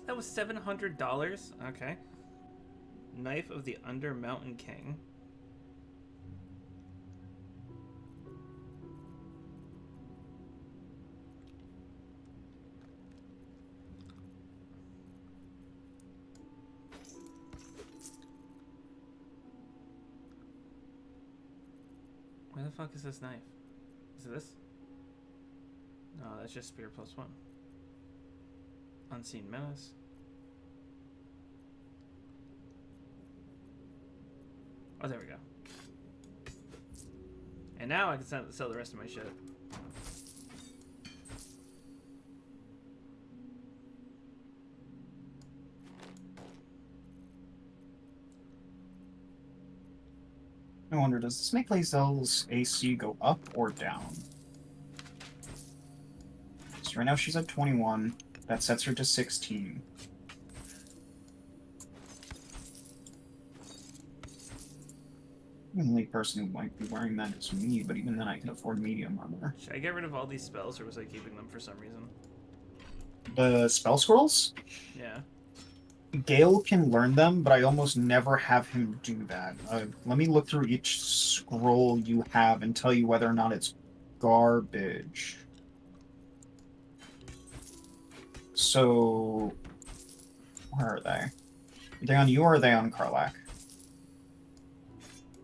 That was $700. Okay. Knife of the Under Mountain King. Where the fuck is this knife? Is it this? No, that's just spear +1. Unseen Menace. Oh, there we go. And now I can sell the rest of my shit. I wonder, does this make Lae'zel's AC go up or down? So right now she's at 21. That sets her to 16. The only person who might be wearing that is me, but even then I can afford medium armor. Should I get rid of all these spells, or was I keeping them for some reason? The spell scrolls? Yeah. Gale can learn them, but I almost never have him do that. Let me look through each scroll you have and tell you whether or not it's garbage. So, where are they? Are they on you or are they on Karlach?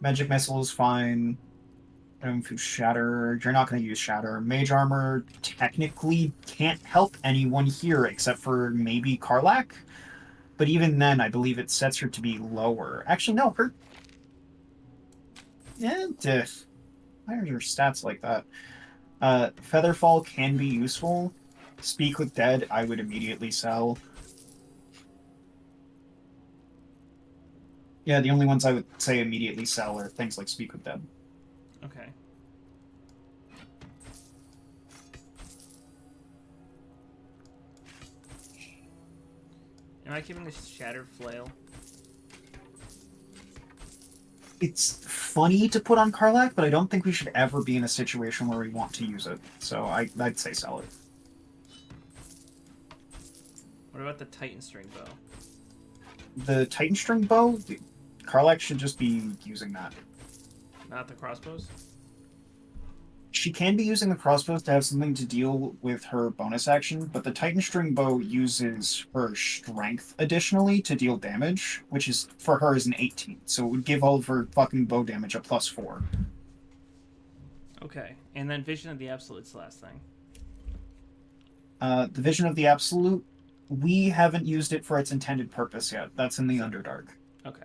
Magic Missile is fine. Shatter. You're not going to use Shatter. Mage Armor technically can't help anyone here except for maybe Karlach. But even then, I believe it sets her to be lower. Actually, no, her... Yeah, why are your stats like that? Featherfall can be useful. Speak with Dead, I would immediately sell. Yeah, the only ones I would say immediately sell are things like Speak with Dead. Okay. Am I keeping this Shattered Flail? It's funny to put on Karlach, but I don't think we should ever be in a situation where we want to use it. So I'd say sell it. What about the Titan String Bow? The Titan String Bow, Karlach should just be using that. Not the crossbows? She can be using the crossbows to have something to deal with her bonus action, but the Titan String Bow uses her strength additionally to deal damage, which is, for her, is an 18. So it would give all of her fucking bow damage a +4. Okay. And then Vision of the Absolute's the last thing. The Vision of the Absolute, we haven't used it for its intended purpose yet. That's in the Underdark. Okay.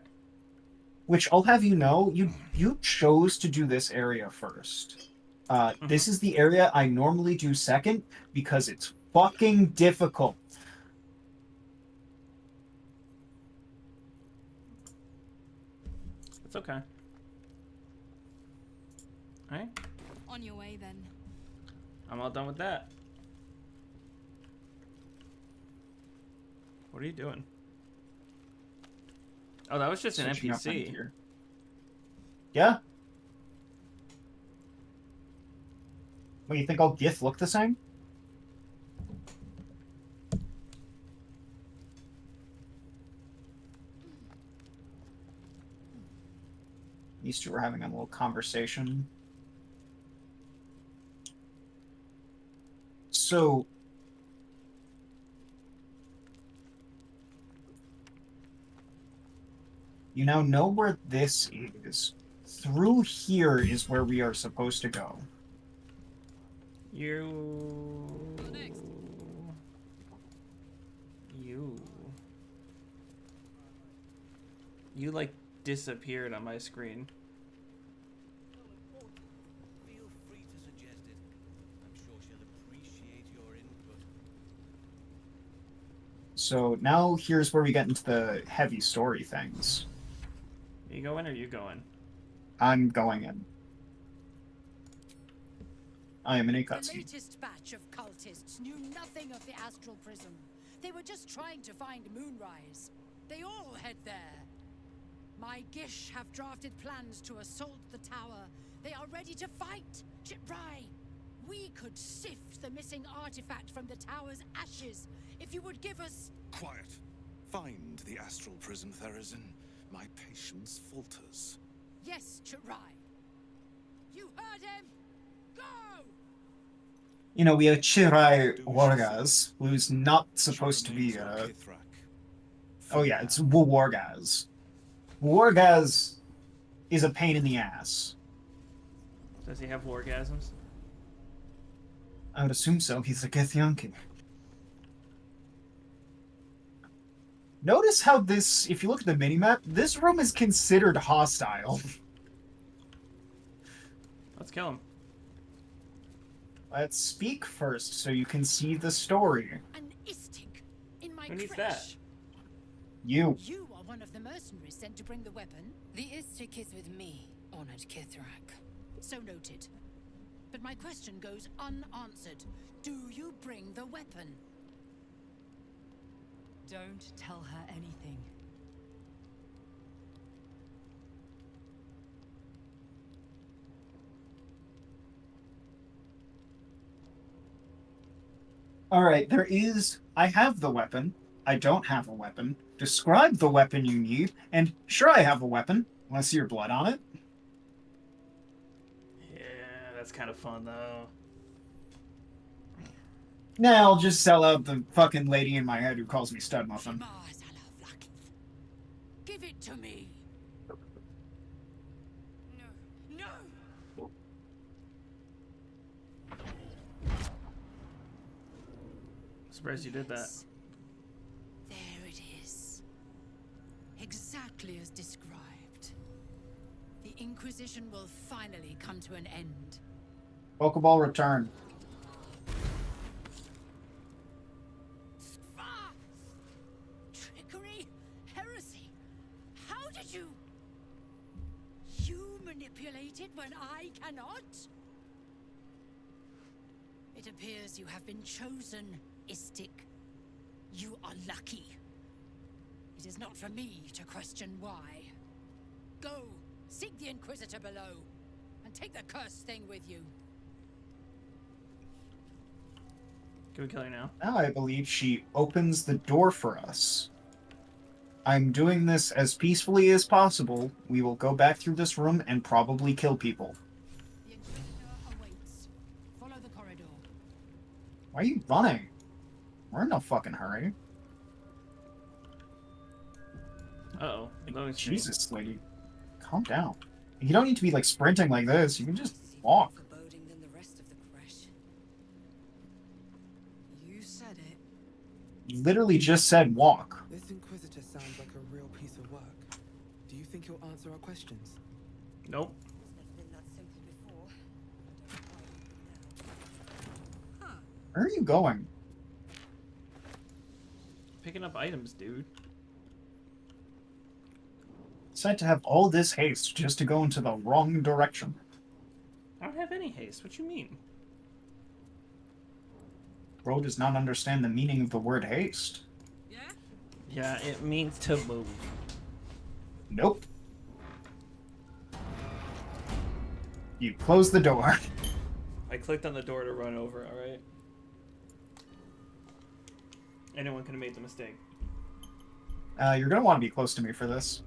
Which, I'll have you know, you chose to do this area first. This is the area I normally do second because it's fucking difficult. It's okay. Alright. On your way then. I'm all done with that. What are you doing? Oh, that was just an Switching up NPC. here. Yeah? What, you think all Gith look the same? These two were having a little conversation. So... you now know where this is. Through here is where we are supposed to go. You like disappeared on my screen. Feel free to suggest it. I'm sure she'll appreciate your input. So now here's where we get into the heavy story things. You going or you going? I'm going in. I am in a The cutscene. latest batch of cultists knew nothing of the astral prism. They were just trying to find Moonrise. They all head there. My Gish have drafted plans to assault the tower. They are ready to fight. Chitrai, we could sift the missing artifact from the tower's ashes if you would give us... Quiet. Find the astral prism, Therazin. My patience falters. Yes, Chitrai. You heard him. Go! You know, we have Chirai Wargaz, who's not supposed to be oh yeah, it's Wargaz. Wargaz is a pain in the ass. Does he have wargasms? I would assume so. He's a Githyanki. Notice how this, if you look at the minimap, this room is considered hostile. Let's kill him. Let's speak first so you can see the story. An Istig in my Who needs creche. that? You. You are one of the mercenaries sent to bring the weapon. The Istik is with me, honored Kithrak. So noted. But my question goes unanswered. Do you bring the weapon? Don't tell her anything. Alright, I have the weapon. I don't have a weapon. Describe the weapon you need, and sure I have a weapon. Want to see your blood on it? Yeah, that's kind of fun though. Nah, I'll just sell out the fucking lady in my head who calls me stud muffin. Give it to me. No. No. Surprised you did that. There it is. Exactly as described. The Inquisition will finally come to an end. Pokeball return. Ah! Trickery? Heresy? How did you... You manipulate it when I cannot? It appears you have been chosen, Istik. You are lucky. It is not for me to question why. Go, seek the Inquisitor below, and take the cursed thing with you. Can we kill her now? Now I believe she opens the door for us. I'm doing this as peacefully as possible. We will go back through this room and probably kill people. The Inquisitor awaits. Follow the corridor. Why are you running? We're in no fucking hurry. Uh-oh. Loading screen. Jesus, lady. Calm down. You don't need to be, like, sprinting like this. You can just walk. Foreboding than the rest of the crash. You said it. You literally just said walk. This Inquisitor sounds like a real piece of work. Do you think he'll answer our questions? Nope. It's never been that simple before. I don't know why now. Where are you going? Picking up items, dude. Decided to have all this haste just to go into the wrong direction. I don't have any haste. What you mean? Bro does not understand the meaning of the word haste. Yeah, it means to move. Nope. You close the door. I clicked on the door to run over, alright? Anyone could have made the mistake. You're gonna want to be close to me for this.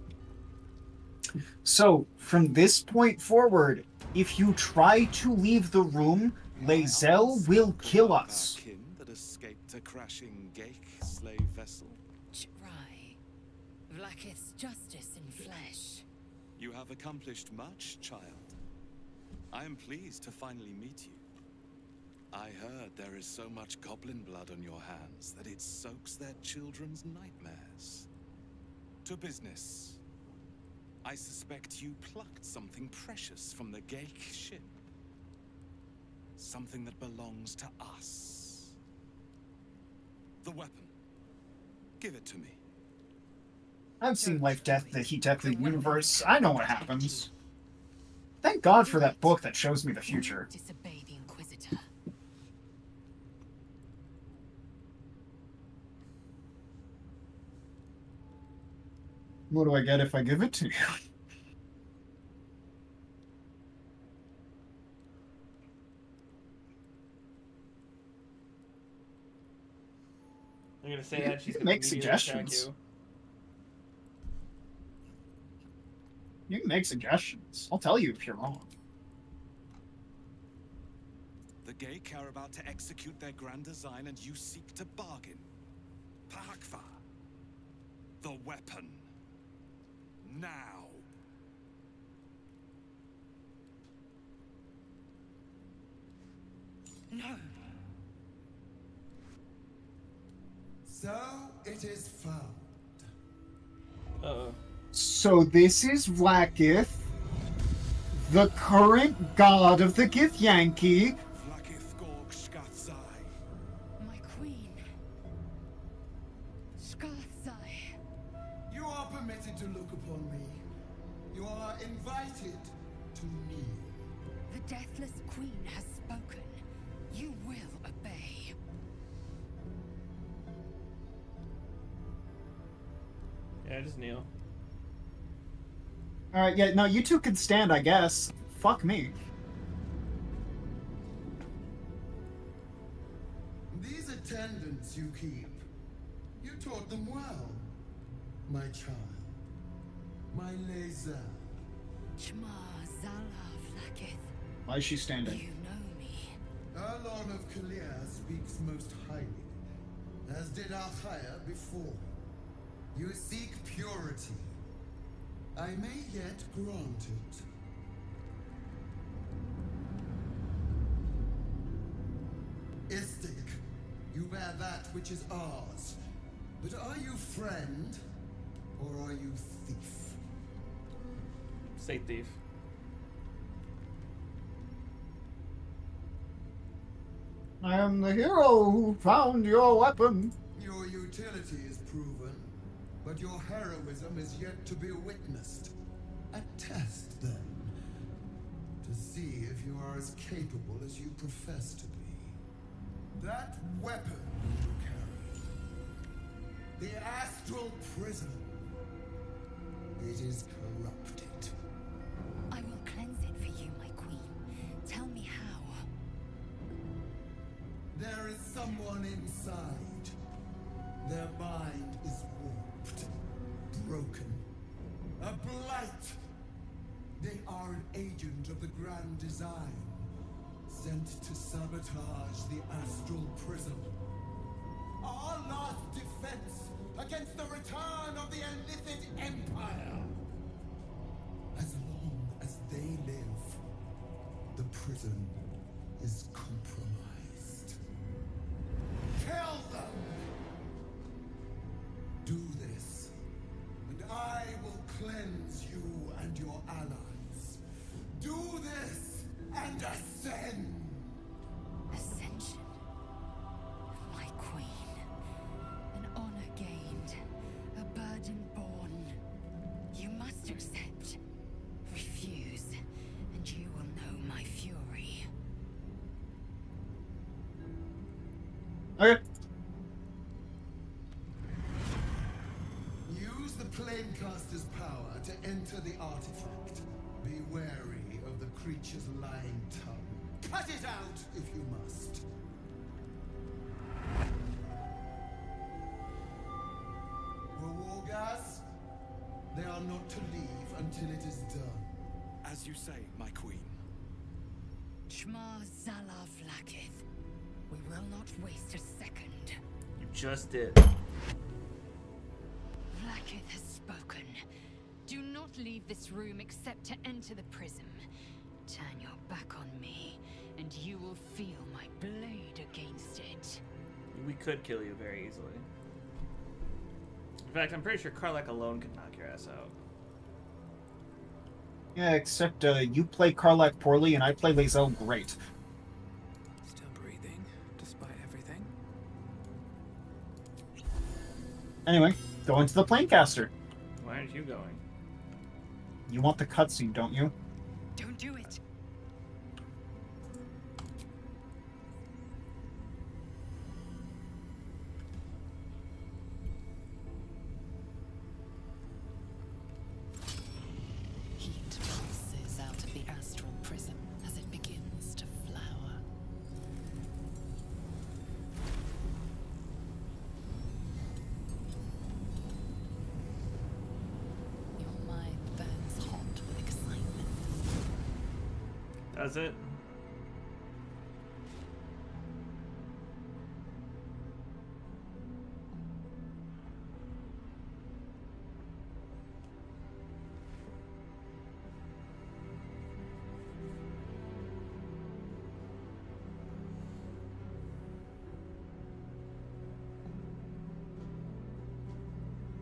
So, from this point forward, if you try to leave the room, Lae'zel will kill us. Our kin that escaped a crashing Gake slave vessel. Try. Vlaakith's justice in flesh. You have accomplished much, child. I am pleased to finally meet you. I heard there is so much goblin blood on your hands that it soaks their children's nightmares. To business. I suspect you plucked something precious from the Gake ship. Something that belongs to us. The weapon. Give it to me. I've seen Life, Death, the Heat, Death, the Universe. I know what happens. Thank God for that book that shows me the future. Disobey the Inquisitor. What do I get if I give it to you? I'm gonna say that she's You gonna make immediately attack suggestions. you. You can make suggestions. I'll tell you if you're wrong. The Gake are about to execute their grand design and you seek to bargain. Pahakva. The weapon. Now. No. So it is found. Uh-oh. So this is Vlaakith, the current god of the Githyanki. Vlaakith Gorg Skathzai. My queen. Skathzai. You are permitted to look upon me. You are invited to kneel. The Deathless Queen has spoken. You will obey. Yeah, just kneel. Alright, yeah, no, you two can stand, I guess. Fuck me. These attendants you keep, you taught them well, my child. My Lae'zel. Chma Zala Vlaakith. Why is she standing? You know me. Erlon of Kalir speaks most as did Achaya before. You seek purity. I may yet grant it. Istik, you bear that which is ours. But are you friend, or are you thief? Say thief. I am the hero who found your weapon. Your utility is proven, but your heroism is yet to be witnessed. A test, then, to see if you are as capable as you profess to be. That weapon you carry, the astral prism, it is corrupted. I will cleanse it for you, my queen. Tell me how. There is someone inside. Their mind is warped, broken, a blight. They are an agent of the Grand Design, sent to sabotage the astral prism. Our last defense against the return of the illicit empire. As long as they live, the prison is compromised. Kill them! Do this, and I will cleanse you and your allies. Do this, and ascend! Ascension. My queen. An honor gained. A burden borne. You must accept. Refuse, and you will know my fury. Okay. Use the Planecaster's power to enter the artifact. Be wary of the creature's lying tongue. Cut it out if you must. Wargas, they are not to leave until it is done. As you say, my queen. Shma Zalav Lakith. We will not waste a second. You just did. Lakith has spoken. Do not leave this room except to enter the prism. Turn your back on me, and you will feel my blade against it. We could kill you very easily. In fact, I'm pretty sure Karlak alone could knock your ass out. Yeah, except you play Karlak poorly and I play Lae'zel great. Still breathing, despite everything. Anyway, go into the Planecaster. Why aren't you going? You want the cutscene, don't you? Don't do it. Heat pulses out of the astral prism as it begins to flower. Your mind burns hot with excitement. Does it?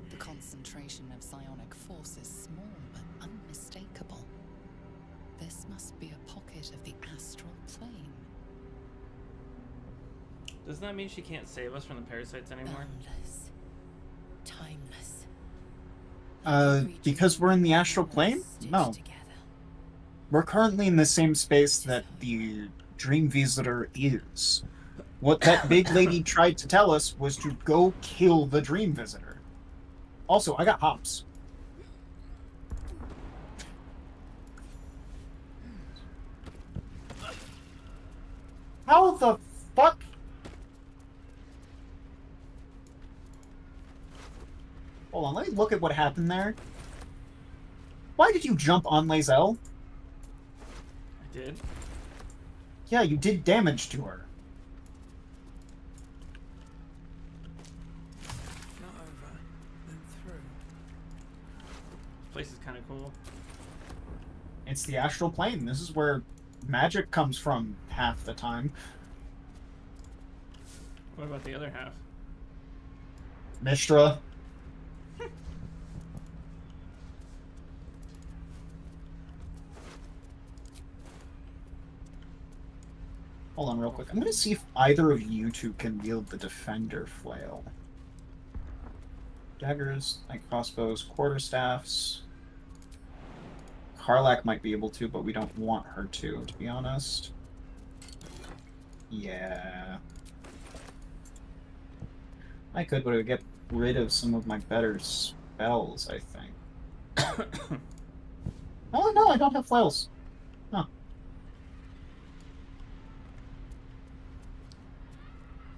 The concentration of psionic force is small but unmistakable. This must be a pocket of the astral plane. Doesn't that mean she can't save us from the parasites anymore? Boundless. Timeless. Because we're in the astral plane? No. Together. We're currently in the same space that the Dream Visitor is. What that big lady tried to tell us was to go kill the Dream Visitor. Also, I got hops. How the fuck? Hold on, let me look at what happened there. Why did you jump on Lae'zel? I did. Yeah, you did damage to her. place is kind of cool. It's the astral plane. This is where magic comes from half the time. What about the other half? Mistra. Hold on real quick. I'm going to see if either of you two can wield the Defender Flail. Daggers, like crossbows, quarterstaffs. Karlak might be able to, but we don't want her to be honest. Yeah. I could, but it would get rid of some of my better spells, I think. Oh, no, I don't have flails. Huh.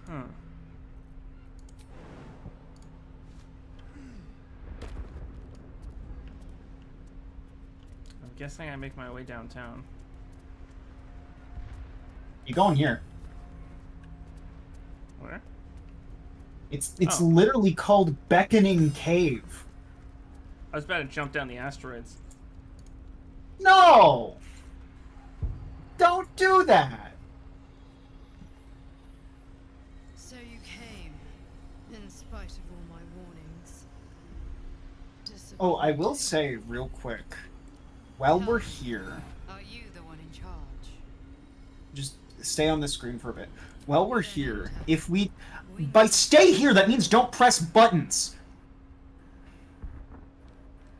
Huh. I'm guessing I make my way downtown. You going here? Where? It's Oh. literally called Beckoning Cave. I was about to jump down the asteroids. No! Don't do that! So you came, in spite of all my warnings. Oh, I will say real quick, while we're here, Are you the one in charge? just stay on the screen for a bit. While we're here, if we... By stay here, that means don't press buttons!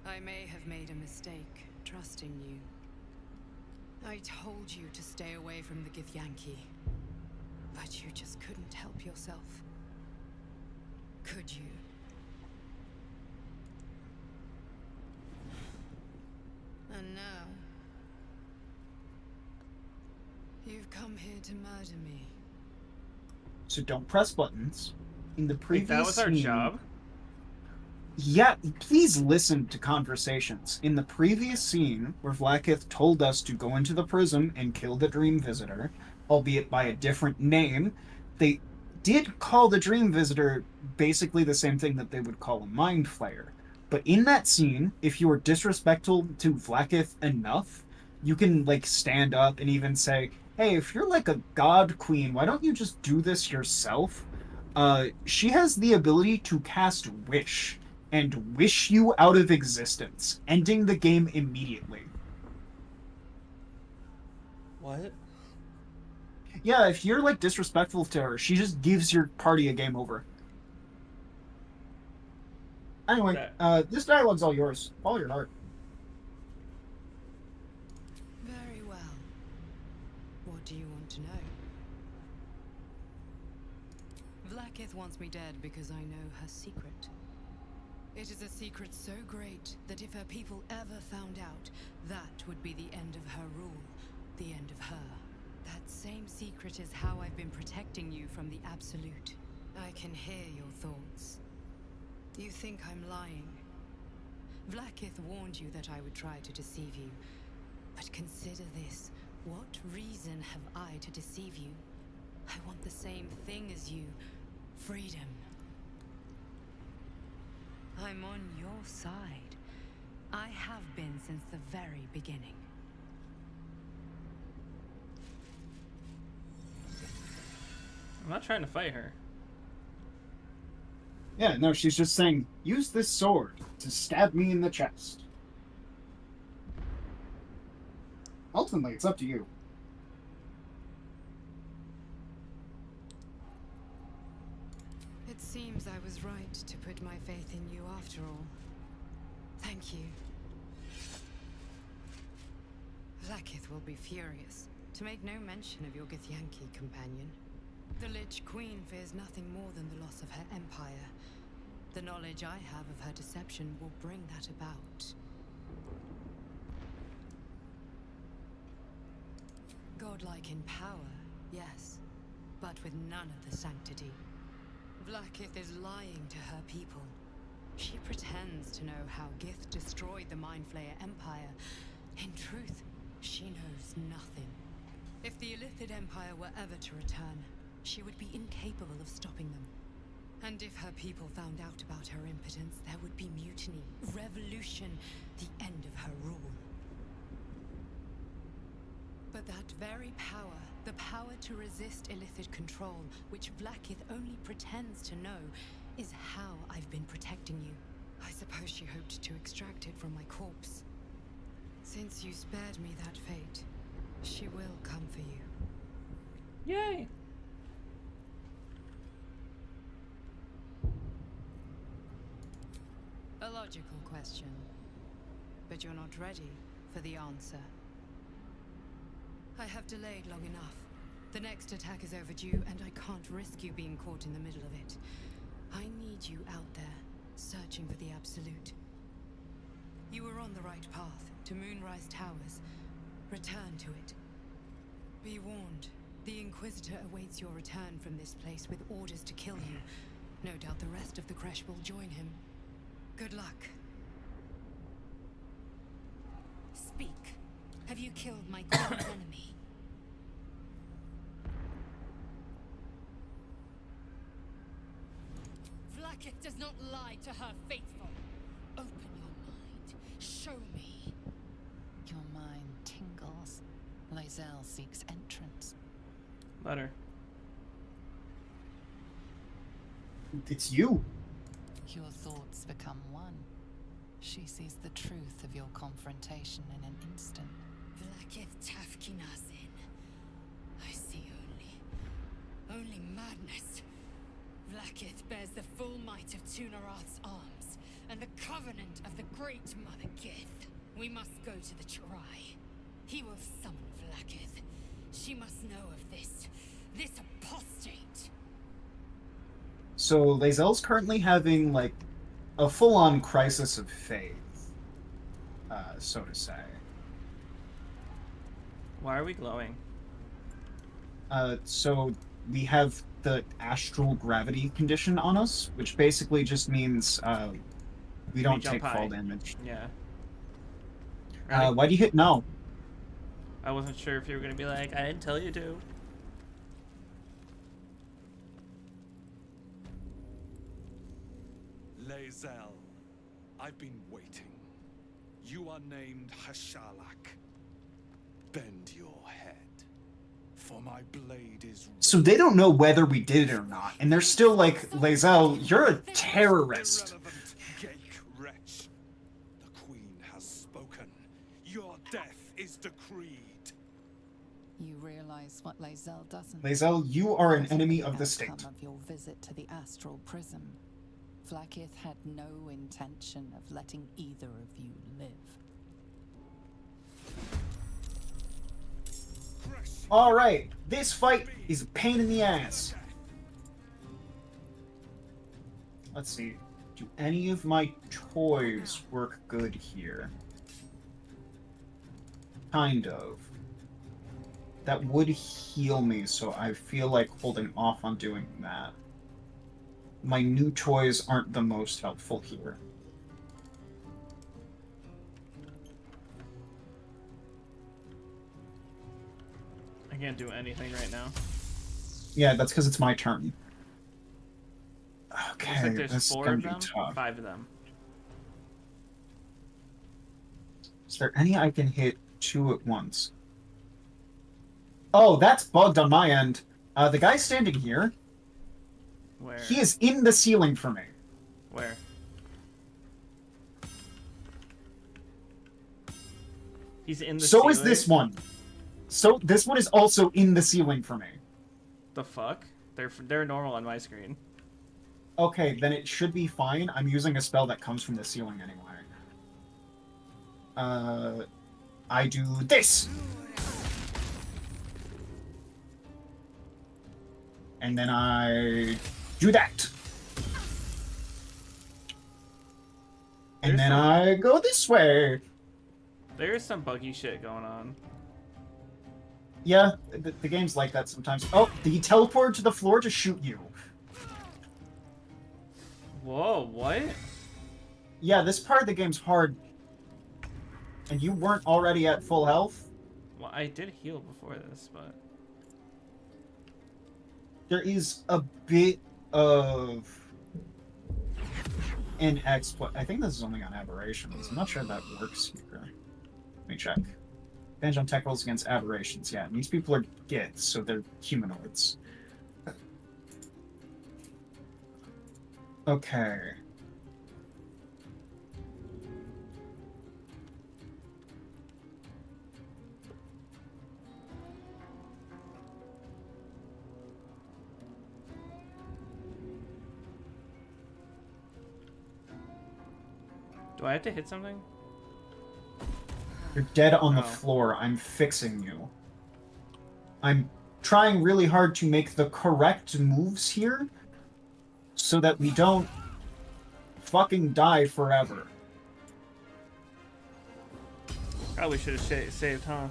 I may have made a mistake, trusting you. I told you to stay away from the Githyanki, but you just couldn't help yourself. Could you? And now... you've come here to murder me. So don't press buttons. In the previous Wait, that was our scene- job? Yeah, please listen to conversations. In the previous scene, where Vlaakith told us to go into the prism and kill the Dream Visitor, albeit by a different name, they did call the Dream Visitor basically the same thing that they would call a Mind Flayer. But in that scene, if you were disrespectful to Vlaakith enough, you can, like, stand up and even say, hey, if you're like a god queen, why don't you just do this yourself? She has the ability to cast Wish, and wish you out of existence, ending the game immediately. What? Yeah, if you're, like, disrespectful to her, she just gives your party a game over. Anyway, this dialogue's all yours. Follow your heart. Very well. What do you want to know? Vlaakith wants me dead because I know her secret. It is a secret so great that if her people ever found out, that would be the end of her rule, the end of her. That same secret is how I've been protecting you from the Absolute. I can hear your thoughts. You think I'm lying. Vlaakith warned you that I would try to deceive you. But consider this. What reason have I to deceive you? I want the same thing as you. Freedom. I'm on your side. I have been since the very beginning. I'm not trying to fight her. Yeah, no, she's just saying, use this sword to stab me in the chest. Ultimately, it's up to you. It seems I was right to put my faith in you after all. Thank you. Vlaakith will be furious, to make no mention of your Githyanki companion. The Lich Queen fears nothing more than the loss of her empire. The knowledge I have of her deception will bring that about. Godlike in power, yes, but with none of the sanctity. Vlaakith is lying to her people. She pretends to know how Gith destroyed the Mind Flayer Empire. In truth, she knows nothing. If the Illithid Empire were ever to return, she would be incapable of stopping them. And if her people found out about her impotence, there would be mutiny, revolution, the end of her rule. But that very power, the power to resist illicit control, which Blackith only pretends to know, is how I've been protecting you. I suppose she hoped to extract it from my corpse. Since you spared me that fate, she will come for you. Yay! A logical question, but you're not ready for the answer. I have delayed long enough. The next attack is overdue, and I can't risk you being caught in the middle of it. I need you out there, searching for the Absolute. You were on the right path, to Moonrise Towers. Return to it. Be warned, the Inquisitor awaits your return from this place with orders to kill you. No doubt the rest of the Kresh will join him. Good luck. Speak. Have you killed my queen's enemy? Vlaakith does not lie to her faithful. Open your mind. Show me. Your mind tingles. Lae'zel seeks entrance. Let her. It's you. Your thoughts become one. She sees the truth of your confrontation in an instant. Vlaakith Tafkinazin. I see only madness. Vlaakith bears the full might of Tunarath's arms, and the covenant of the Great Mother Gith. We must go to the Chirai. He will summon Vlaakith. She must know of this apostate. So Lae'zel's currently having, like, a full-on crisis of faith, so to say. Why are we glowing? So we have the astral gravity condition on us, which basically just means we don't jump take high. fall damage. Yeah. Ready? Why do you hit no? I wasn't sure if you were gonna be like, I didn't tell you to. Lae'zel, I've been waiting. You are named Hashalak. Bend your head, for my blade is... So they don't know whether we did it or not, and they're still like, Lae'zel, you're a terrorist. Irrelevant, geek wretch. The Queen has spoken. Your death is decreed. You realize what Lae'zel doesn't. Lae'zel, you are an Because enemy the of the state. outcome of your visit to the astral prism. Vlaakith had no intention of letting either of you live. Alright, this fight is a pain in the ass. Let's see. Do any of my toys work good here? Kind of. That would heal me, so I feel like holding off on doing that. My new toys aren't the most helpful here. I can't do anything right now. Yeah, that's because it's my turn. Looks Okay, like there's this is 4 gonna of be them, tough. 5 of them. Is there any I can hit 2 at once? Oh, that's bugged on my end. The guy standing here, Where? he is in the ceiling for me. Where? He's in the So ceiling? is this one. So this one is also in the ceiling for me. The fuck? They're normal on my screen. Okay, then it should be fine. I'm using a spell that comes from the ceiling anyway. I do this! And then I do that. And then I go this way. There's some buggy shit going on. Yeah, the game's like that sometimes. Oh, he teleported to the floor to shoot you. Whoa, what? Yeah, this part of the game's hard. And you weren't already at full health? Well, I did heal before this, but... There is a bit of an exploit. I think this is only on aberrations. I'm not sure that works here. Let me check. Advantage on tech rolls against aberrations. Yeah, and these people are Giths, so they're humanoids. Okay. Do I have to hit something? You're dead on the Oh. floor. I'm fixing you. I'm trying really hard to make the correct moves here so that we don't fucking die forever. Probably should have saved, huh?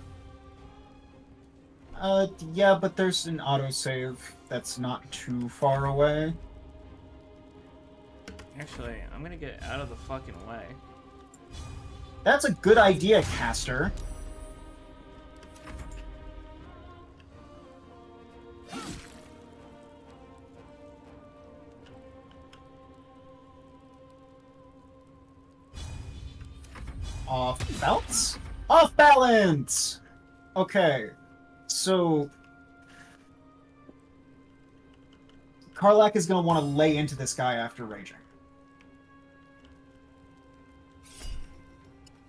Yeah, but there's an autosave that's not too far away. Actually, I'm gonna get out of the fucking way. That's a good idea, Caster. Off balance? Off balance! Okay, so Karlak is going to want to lay into this guy after raging.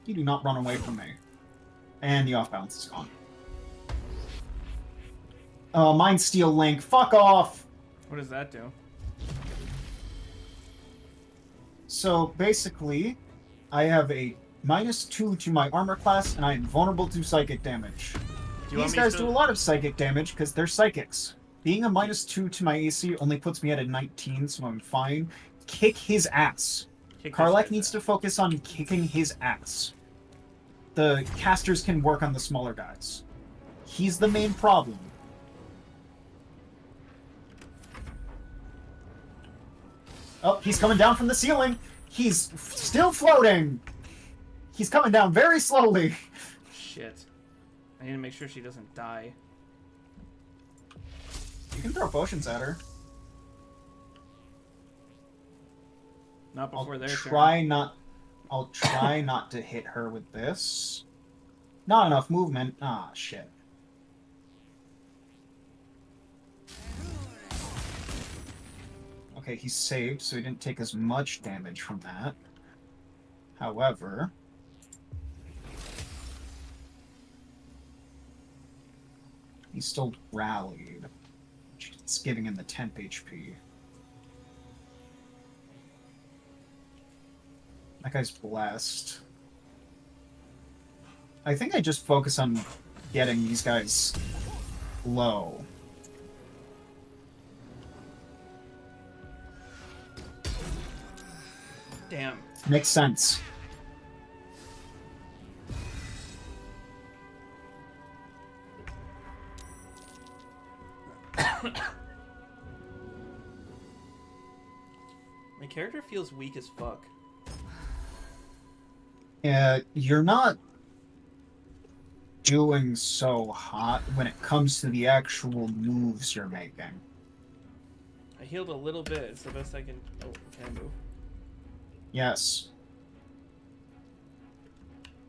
You do not run away from me. And the off balance is gone. Mind Steel Link, fuck off! What does that do? So basically, I have a -2 to my armor class, and I am vulnerable to psychic damage. These guys do a lot of psychic damage because they're psychics. Being a -2 to my AC only puts me at a 19, so I'm fine. Kick his ass. Karlak needs to focus on kicking his ass. The casters can work on the smaller guys. He's the main problem. Oh, he's coming down from the ceiling! He's still floating! He's coming down very slowly! Shit. I need to make sure she doesn't die. You can throw potions at her. Not before their turn. I'll try not to hit her with this. Not enough movement. Ah, shit. Okay, he's saved, so he didn't take as much damage from that. However... he still rallied. It's giving him the 10 HP. That guy's blessed. I think I just focus on getting these guys low. Damn. Makes sense. My character feels weak as fuck. You're not doing so hot when it comes to the actual moves you're making. I healed a little bit. It's the best I can. Oh, can I move? Yes.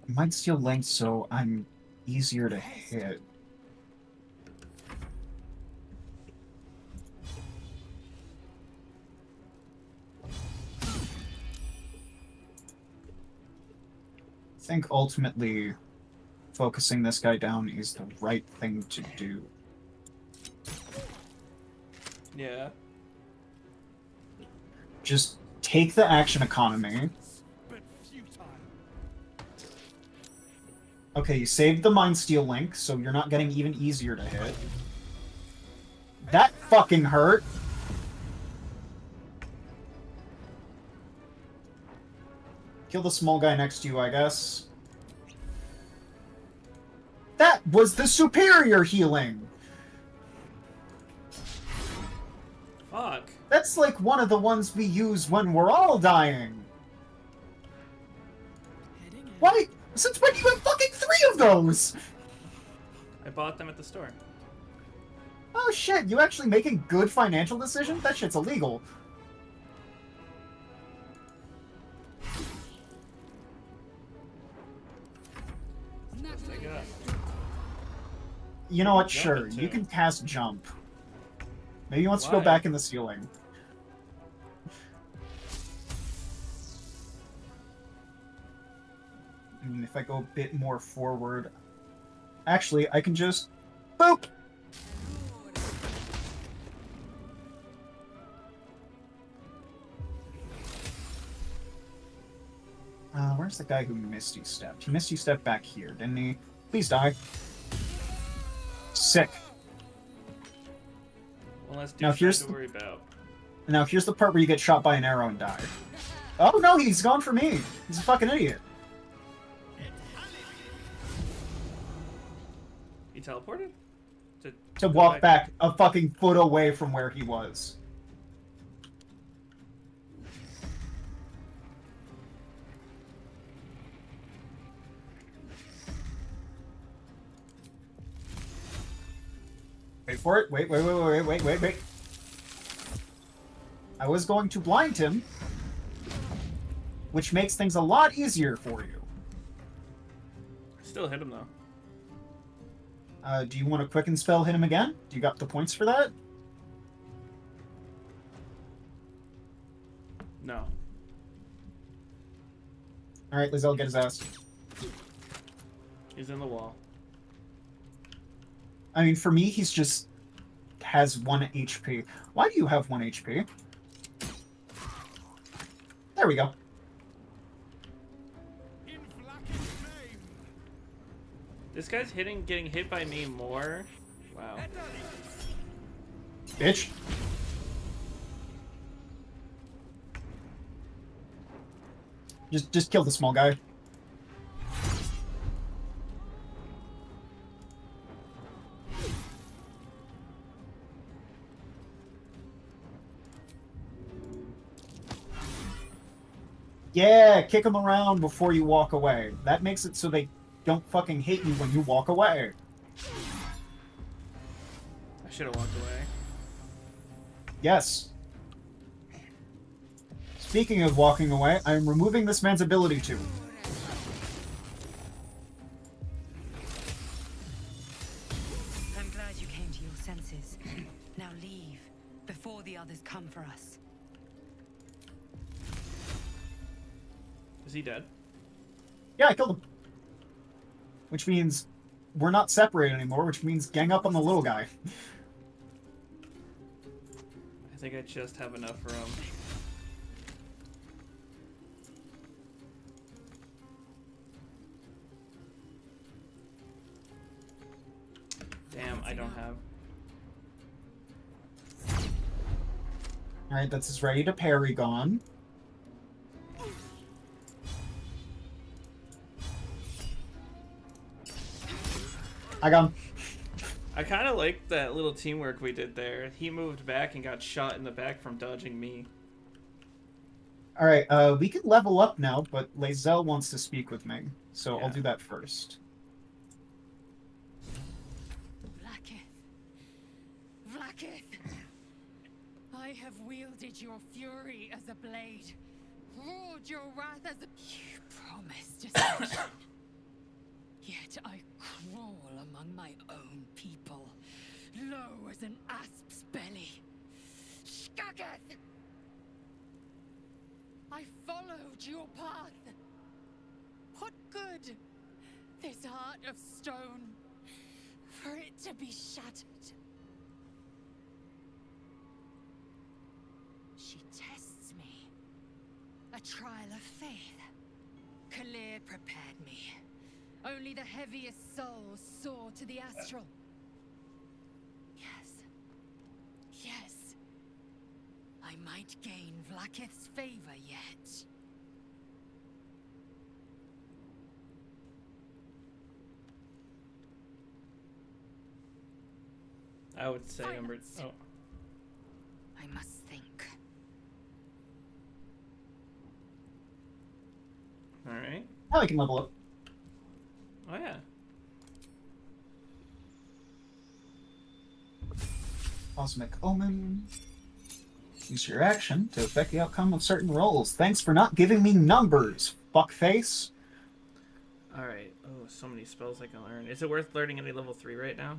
Might steal length, so I'm easier to hit. I think ultimately focusing this guy down is the right thing to do. Yeah. Just take the action economy. Okay, you saved the Mind Steel Link, so you're not getting even easier to hit. That fucking hurt! Kill the small guy next to you, I guess. That was the superior healing! Fuck. That's like one of the ones we use when we're all dying. Why? Since when do you have fucking 3 of those? I bought them at the store. Oh shit, you actually making good financial decisions? That shit's illegal. Best I got. You know what? Jump Sure, it you too. can cast jump. Maybe he wants to go Why? back in the ceiling. And if I go a bit more forward... Actually, I can just... Boop! Where's the guy who Misty Stepped? He Misty Stepped back here, didn't he? Please die. Sick. One less Now, douchebag here's to the- worry about. Now, here's the part where you get shot by an arrow and die. Oh, no, he's gone for me. He's a fucking idiot. He teleported? To go walk back a fucking foot away from where he was. Wait for it. Wait. I was going to blind him, which makes things a lot easier for you. Still hit him though. Do you want to quicken spell hit him again? Do you got the points for that? No. Alright, Lizelle, get his ass. He's in the wall. I mean, for me, he's just... has 1 HP. Why do you have 1 HP? There we go. This guy's getting hit by me more. Wow. Bitch. Just kill the small guy. Yeah, kick them around before you walk away. That makes it so they don't fucking hate you when you walk away. I should have walked away. Yes. Speaking of walking away, I am removing this man's ability to. I'm glad you came to your senses. Now leave, before the others come for us. Is he dead? Yeah, I killed him. Which means we're not separated anymore, which means gang up on the little guy. I think I just have enough room. Damn, I don't have. Alright, that's his ready to parry gone. I got him. I kind of like that little teamwork we did there. He moved back and got shot in the back from dodging me. Alright, we can level up now, but Lazelle wants to speak with me, so Yeah. I'll do that first. Vlaakith! I have wielded your fury as a blade, roared your wrath as a... You promised destruction. Yet I crawl among my own people, low as an asp's belly. Skageth! I followed your path. What good? This heart of stone, for it to be shattered. She tests me. A trial of faith. Kalir prepared me. Only the heaviest souls soar to the astral. Yes. Yes. I might gain Vlaakith's favor yet. I would say number. Oh. I must think. All right. Now we can level up. Oh yeah. Cosmic Omen. Use your action to affect the outcome of certain rolls. Thanks for not giving me numbers, fuckface. Alright. Oh, so many spells I can learn. Is it worth learning any level 3 right now?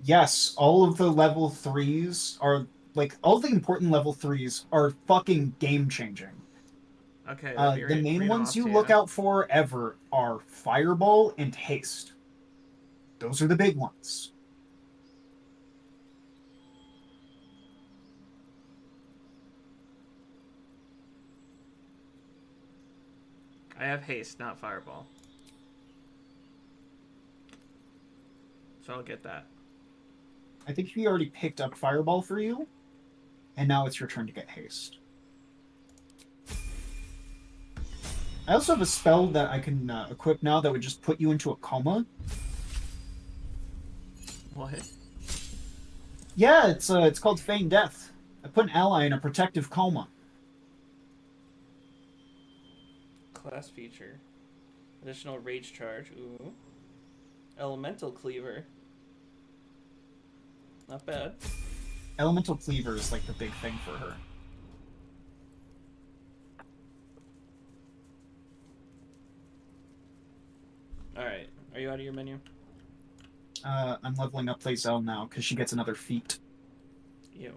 Yes, all of the level 3s are, like, all the important level 3s are fucking game-changing. Okay, let me The main read them ones off you to look you. out for ever are Fireball and Haste. Those are the big ones. I have haste, not fireball. So I'll get that. I think he already picked up Fireball for you, and now it's your turn to get Haste. I also have a spell that I can equip now that would just put you into a coma. What? Yeah, it's called Feign Death. I put an ally in a protective coma. Class feature. Additional rage charge. Ooh. Elemental cleaver. Not bad. Elemental Cleaver is like the big thing for her. Alright. Are you out of your menu? I'm leveling up Lae'zel now because she gets another feat. Ew.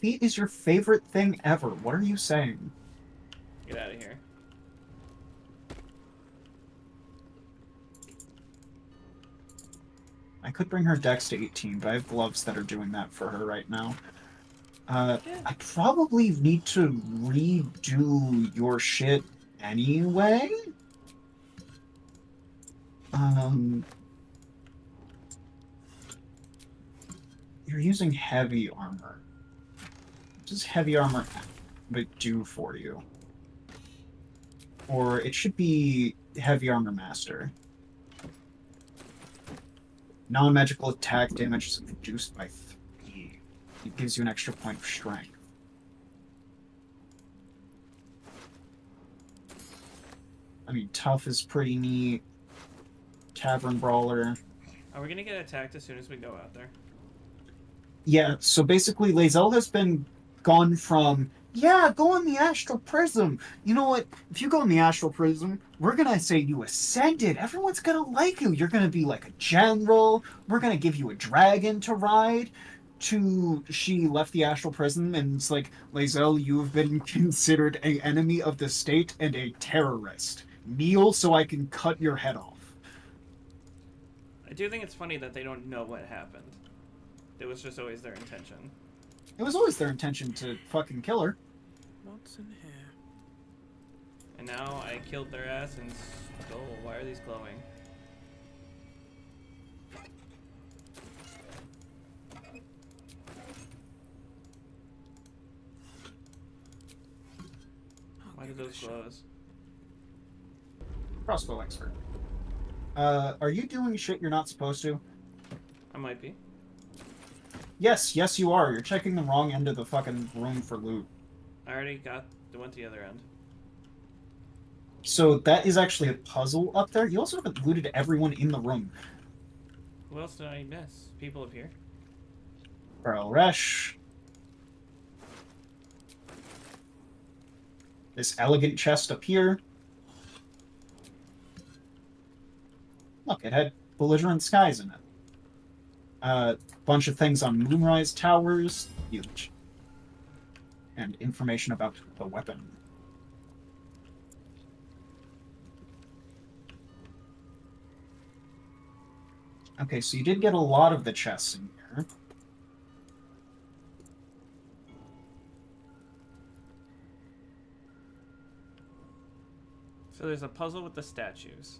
Feat is your favorite thing ever. What are you saying? Get out of here. I could bring her dex to 18, but I have gloves that are doing that for her right now. I probably need to redo your shit anyway. You're using heavy armor. What does heavy armor do for you? Or it should be heavy armor master. Non-magical attack damage is reduced by 3. It gives you an extra point of strength. I mean, tough is pretty neat. Tavern Brawler. Are we gonna get attacked as soon as we go out there? Yeah, so basically Lae'zel has been gone from, yeah, go on the Astral Prism. You know what? If you go on the Astral Prism, we're gonna say you ascended. Everyone's gonna like you. You're gonna be like a general. We're gonna give you a dragon to ride. To she left the Astral Prism and it's like, Lae'zel, you have been considered an enemy of the state and a terrorist. Kneel so I can cut your head off. I do think it's funny that they don't know what happened. It was just always their intention. It was always their intention to fucking kill her. What's in here? And now I killed their ass and stole. Why are these glowing? Why did those glows? Crossbow expert. Are you doing shit you're not supposed to? I might be. Yes, you are. You're checking the wrong end of the fucking room for loot. I already went to the other end. So that is actually a puzzle up there. You also haven't looted everyone in the room. Who else did I miss? People up here. Barrel Resh. This elegant chest up here. Look, it had belligerent skies in it. Bunch of things on Moonrise Towers. Huge. And information about the weapon. Okay, so you did get a lot of the chests in here. So there's a puzzle with the statues.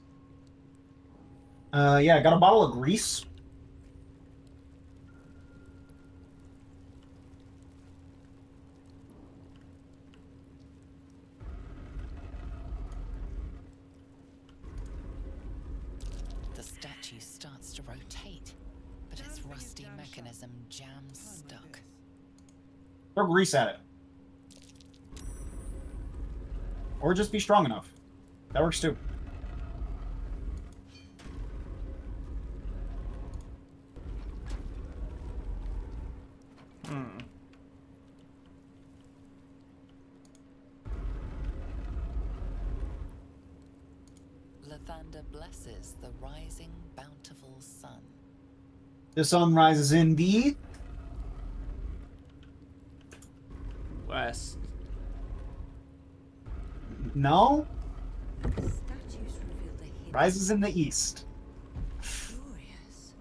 Yeah, I got a bottle of grease. The statue starts to rotate, but its rusty mechanism jams stuck. Throw grease at it. Or just be strong enough. That works too. Lathander blesses the rising, bountiful sun. The sun rises in the West. no, Statues reveal the hidden rises in the east. curious.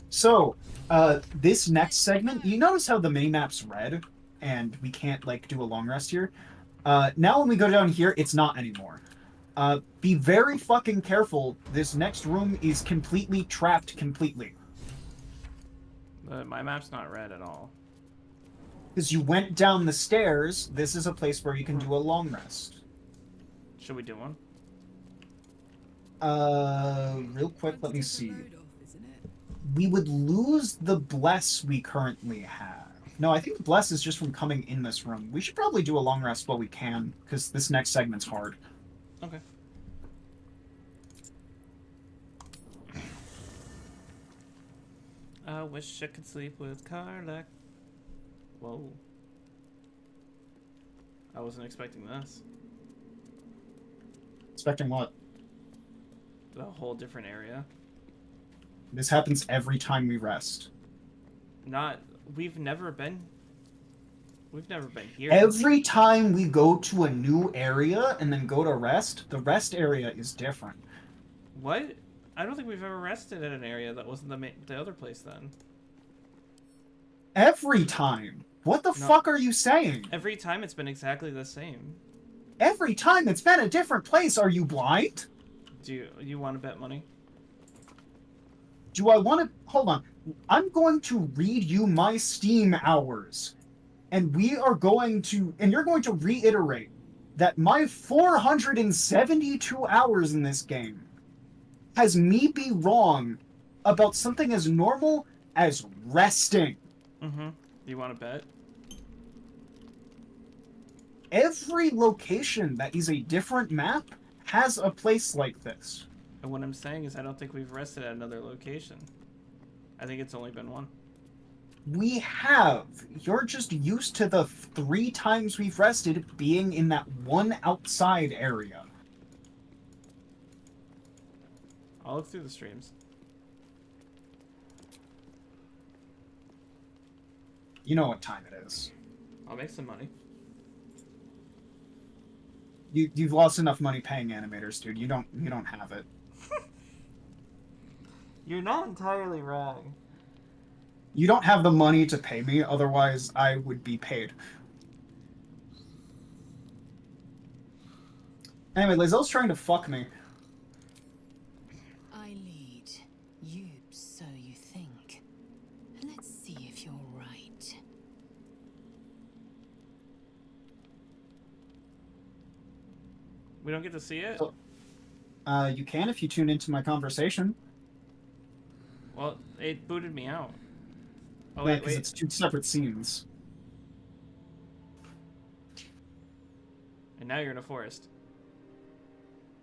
So, this next segment, you notice how the mini-map's red, and we can't, like, do a long rest here? Now when we go down here, it's not anymore. Be very fucking careful. This next room is completely trapped completely. My map's not red at all. Because you went down the stairs, this is a place where you can do a long rest. Should we do one? Real quick, let me see. We would lose the bless we currently have. No, I think the bless is just from coming in this room. We should probably do a long rest while we can, because this next segment's hard. Okay. I wish I could sleep with Karlach. Whoa. I wasn't expecting this. Expecting what? A whole different area. This happens every time we rest. We've never been here. Every time we go to a new area and then go to rest, the rest area is different. What? I don't think we've ever rested in an area that wasn't the other place then. Every time. What the fuck are you saying? Every time it's been exactly the same. Every time it's been a different place. Are you blind? Do you want to bet money? Do I want to... Hold on. I'm going to read you my Steam hours. And we are going to... And you're going to reiterate that my 472 hours in this game has me be wrong about something as normal as resting. Mm-hmm. You want to bet? Every location that is a different map has a place like this. And what I'm saying is I don't think we've rested at another location. I think it's only been one. We have. You're just used to the 3 times we've rested being in that one outside area. I'll look through the streams. You know what time it is. I'll make some money. You've lost enough money paying animators, dude. You don't have it. You're not entirely wrong. You don't have the money to pay me, otherwise I would be paid. Anyway, Lazelle's trying to fuck me. I lead. You, so you think. Let's see if you're right. We don't get to see it? You can if you tune into my conversation. Well, it booted me out. Oh, Yeah, wait, because wait. it's 2 separate scenes. And now you're in a forest.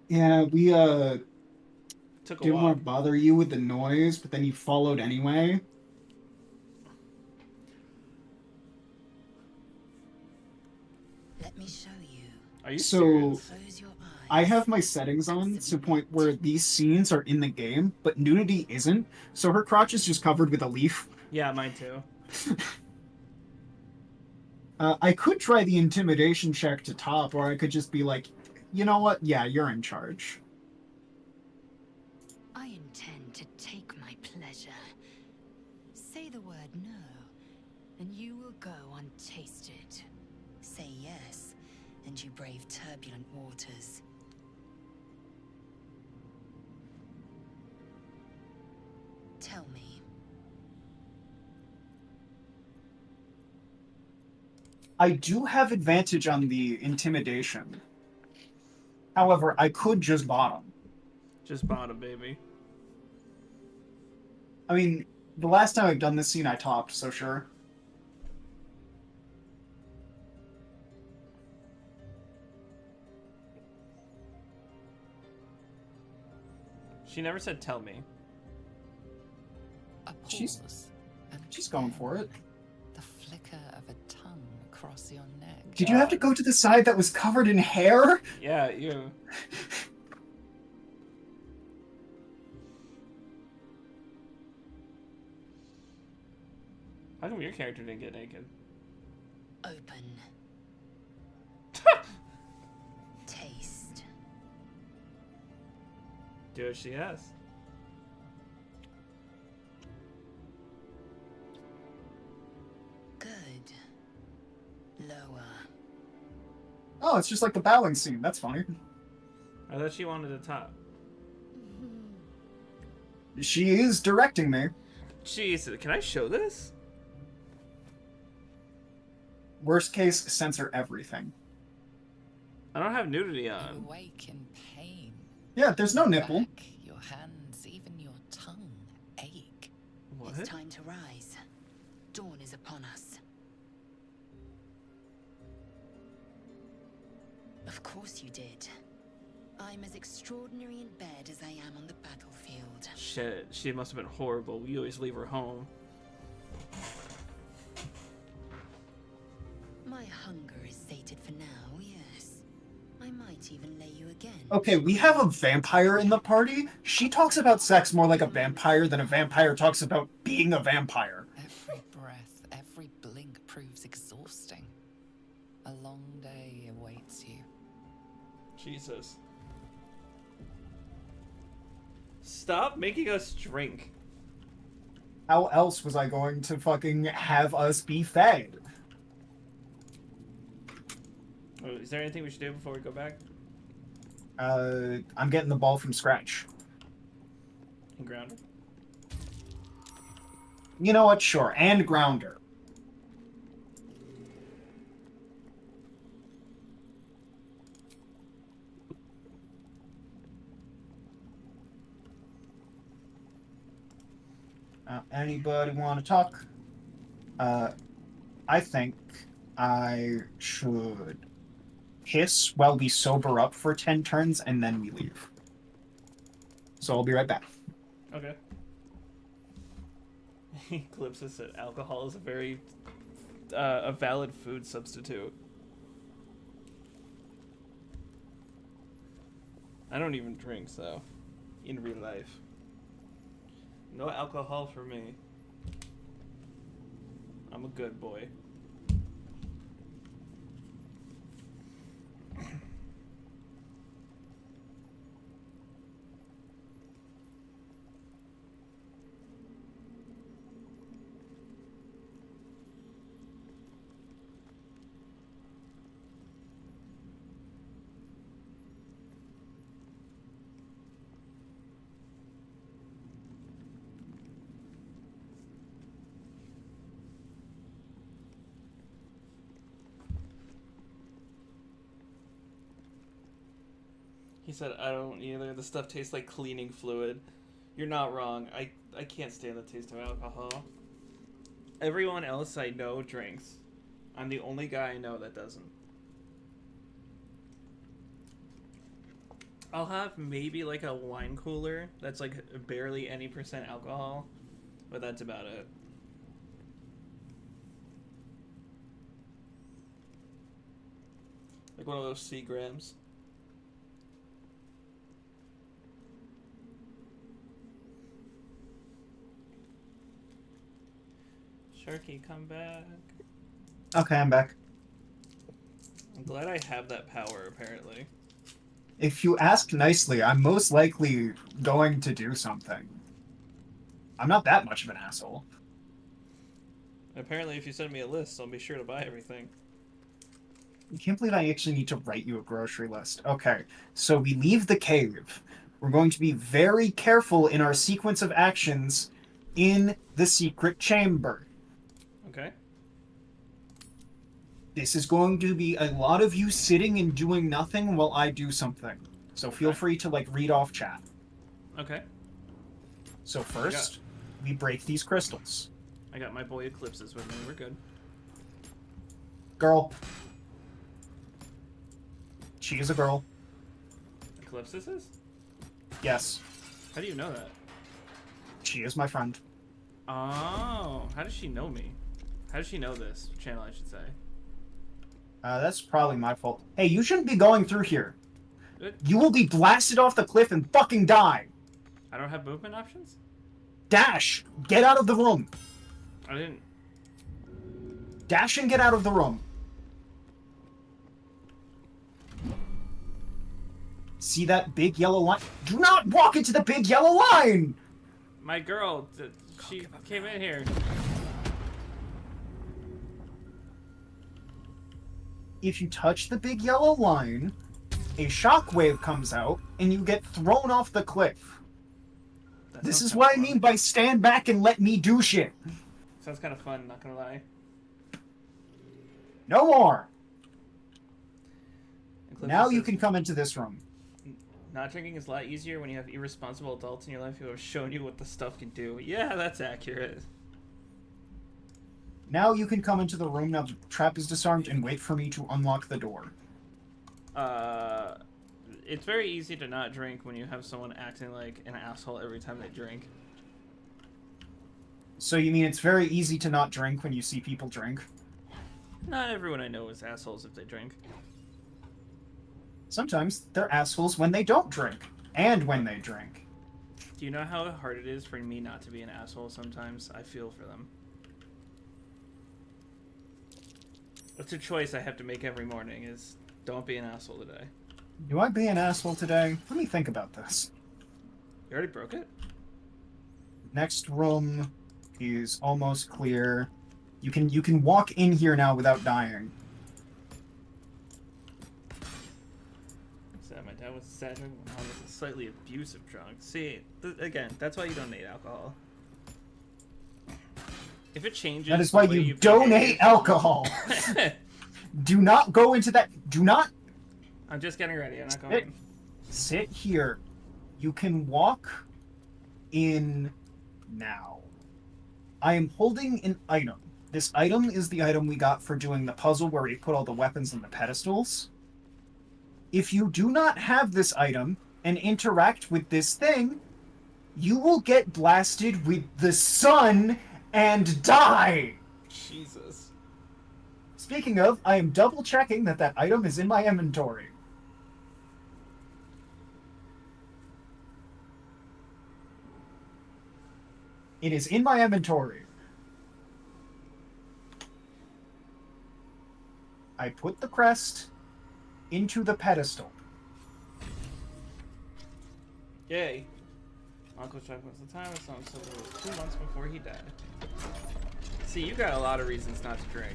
Yeah, we, Took a didn't walk. want to bother you with the noise, but then you followed anyway. Let me show you. Are you So, serious? Close your eyes. I have my settings on to a point where these scenes are in the game, but nudity isn't, so her crotch is just covered with a leaf. Yeah, mine too. I could try the intimidation check to top, or I could just be like, you know what? Yeah, you're in charge. I intend to take my pleasure. Say the word no, and you will go untasted. Say yes, and you brave turbulent waters. Tell me. I do have advantage on the intimidation. However, I could just bottom. Just bottom, baby. I mean, the last time I've done this scene, I topped, so sure. She never said tell me. A She's- pause. and She's going then for it. The flicker of a tongue across your neck. Did you have to go to the side that was covered in hair? Yeah, you. come your character didn't get naked? Open. Taste. Do as she asks. Good. Lower. Oh, it's just like the bowing scene. That's funny. I thought she wanted to top. She is directing me. Jeez, can I show this? Worst case, censor everything. I don't have nudity You on. awake in pain. Yeah, there's no nipple. Back, your hands, even your tongue ache. What? It's time to rise. Dawn is upon us. Of course you did. I'm as extraordinary in bed as I am on the battlefield. Shit, she must have been horrible. We always leave her home. My hunger is sated for now, yes. I might even lay you again. Okay, we have a vampire in the party. She talks about sex more like a vampire than a vampire talks about being a vampire. Every breath, every blink proves exhausting. A long day awaits you. Jesus. Stop making us drink. How else was I going to fucking have us be fed? Oh, is there anything we should do before we go back? I'm getting the ball from scratch. And grounder? You know what? Sure. And grounder. Anybody want to talk? I think I should hiss while we sober up for 10 turns and then we leave. So I'll be right back. Okay. Eclipse said alcohol is a very a valid food substitute. I don't even drink, so in real life. No alcohol for me. I'm a good boy. He said, I don't either. The stuff tastes like cleaning fluid. You're not wrong. I can't stand the taste of alcohol. Everyone else I know drinks. I'm the only guy I know that doesn't. I'll have maybe like a wine cooler that's like barely any % alcohol, but that's about it. Like one of those Seagrams. Sharky, come back. Okay, I'm back. I'm glad I have that power, apparently. If you ask nicely, I'm most likely going to do something. I'm not that much of an asshole. Apparently, if you send me a list, I'll be sure to buy everything. I can't believe I actually need to write you a grocery list. Okay, so we leave the cave. We're going to be very careful in our sequence of actions in the secret chamber. Okay. This is going to be a lot of you sitting and doing nothing while I do something. So feel free to, like, read off chat. Okay. So first, we break these crystals. I got my boy Eclipses with me. We're good. Girl. She is a girl. Eclipses is? Yes. How do you know that? She is my friend. Oh, how does she know me? How does she know this channel, I should say? That's probably my fault. Hey, you shouldn't be going through here. Good. You will be blasted off the cliff and fucking die. I don't have movement options? Dash! Get out of the room! I didn't... Dash and get out of the room. See that big yellow line? Do not walk into the big yellow line! My girl, she came in here. If you touch the big yellow line, a shockwave comes out, and you get thrown off the cliff. This is what I mean by stand back and let me do shit. Sounds kind of fun, not gonna lie. No more! Now you can come into this room. Not drinking is a lot easier when you have irresponsible adults in your life who have shown you what the stuff can do. Yeah, that's accurate. Now you can come into the room now the trap is disarmed and wait for me to unlock the door. It's very easy to not drink when you have someone acting like an asshole every time they drink. So you mean it's very easy to not drink when you see people drink? Not everyone I know is assholes if they drink. Sometimes they're assholes when they don't drink, and when they drink. Do you know how hard it is for me not to be an asshole sometimes? I feel for them. It's a choice I have to make every morning, is don't be an asshole today. Do I be an asshole today? Let me think about this. You already broke it? Next room is almost clear. You can walk in here now without dying. So my dad was sad drunk, my mom was a slightly abusive drunk. See, again, that's why you donate alcohol. If it changes, that is why you donate alcohol. Do not go into that. Do not. I'm just getting ready. I'm not going. Sit here. You can walk in now. I am holding an item. This item is the item we got for doing the puzzle where we put all the weapons on the pedestals. If you do not have this item and interact with this thing, you will get blasted with the sun and die! Jesus. Speaking of, I am double checking that that item is in my inventory. It is in my inventory. I put the crest into the pedestal. Yay. Uncle Chuck was the time of some, so it was 2 months before he died. See, you got a lot of reasons not to drink.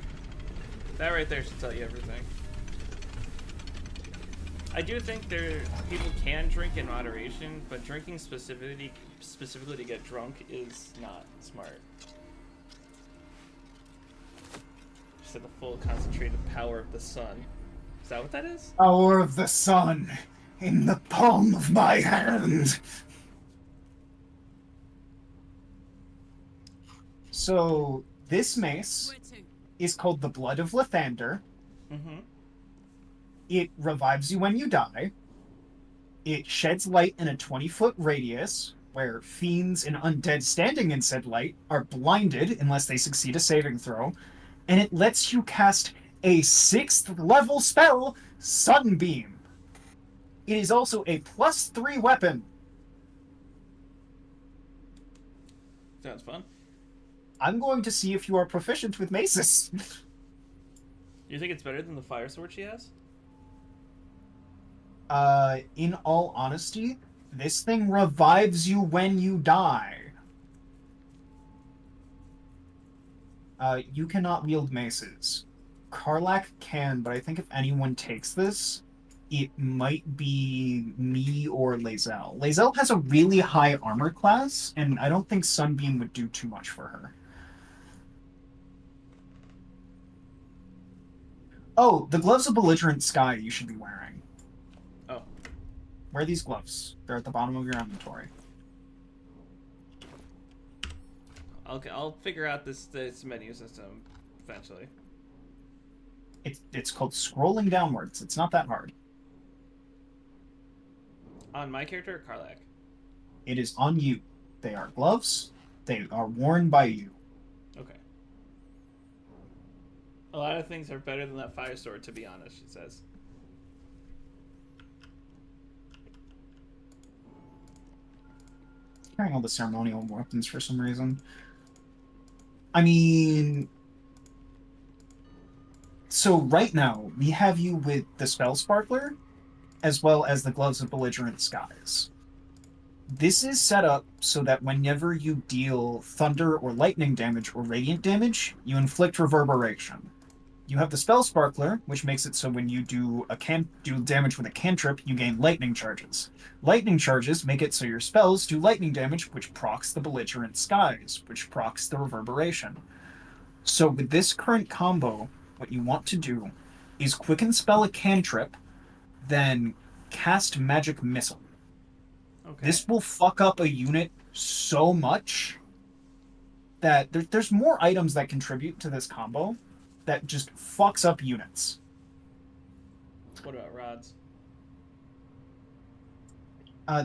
That right there should tell you everything. I do think people can drink in moderation, but drinking specifically to get drunk is not smart. Just said the full concentrated power of the sun. Is that what that is? Power of the sun in the palm of my hand. So this mace is called the Blood of Lathander. Mm-hmm. It revives you when you die. It sheds light in a 20-foot radius, where fiends and undead standing in said light are blinded unless they succeed a saving throw. And it lets you cast a 6th level spell, Sunbeam. It is also a +3 weapon. Sounds fun. I'm going to see if you are proficient with maces. You think it's better than the fire sword she has? In all honesty, this thing revives you when you die. You cannot wield maces. Karlak can, but I think if anyone takes this, it might be me or Lae'zel. Lae'zel has a really high armor class, and I don't think Sunbeam would do too much for her. Oh, the gloves of Belligerent Sky you should be wearing. Oh. Wear these gloves. They're at the bottom of your inventory. I'll figure out this menu system eventually. It's called scrolling downwards. It's not that hard. On my character or Karlak? It is on you. They are gloves. They are worn by you. Okay. A lot of things are better than that fire sword, to be honest, she says. Carrying all the ceremonial weapons for some reason. I mean, So right now, we have you with the Spell Sparkler, as well as the Gloves of Belligerent Skies. This is set up so that whenever you deal thunder or lightning damage or radiant damage, you inflict reverberation. You have the Spell Sparkler, which makes it so when you do damage with a cantrip, you gain lightning charges. Lightning charges make it so your spells do lightning damage, which procs the Belligerent Skies, which procs the reverberation. So with this current combo, what you want to do is quicken spell a cantrip, then cast Magic Missile. Okay. This will fuck up a unit so much that there's more items that contribute to this combo that just fucks up units. What about rods?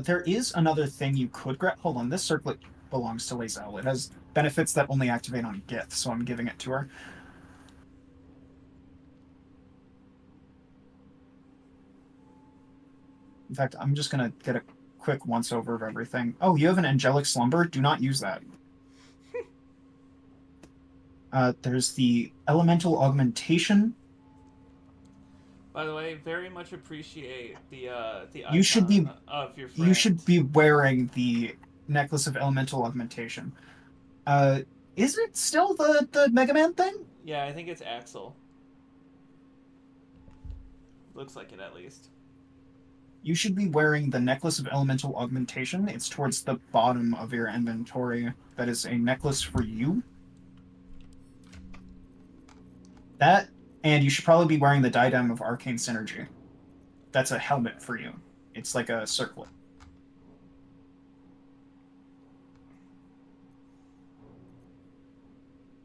There is another thing you could grab. Hold on, this circlet belongs to Lae'zel. It has benefits that only activate on Gith, so I'm giving it to her. In fact, I'm just gonna get a quick once-over of everything. Oh, you have an Angelic Slumber? Do not use that. There's the Elemental Augmentation. By the way, very much appreciate the icon You should be of your friend. You should be wearing the Necklace of Elemental Augmentation. Is it still the Mega Man thing? Yeah, I think it's Axel. Looks like it, at least. You should be wearing the Necklace of Elemental Augmentation. It's towards the bottom of your inventory. That is a necklace for you. That, and you should probably be wearing the Diadem of Arcane Synergy. That's a helmet for you. It's like a circlet.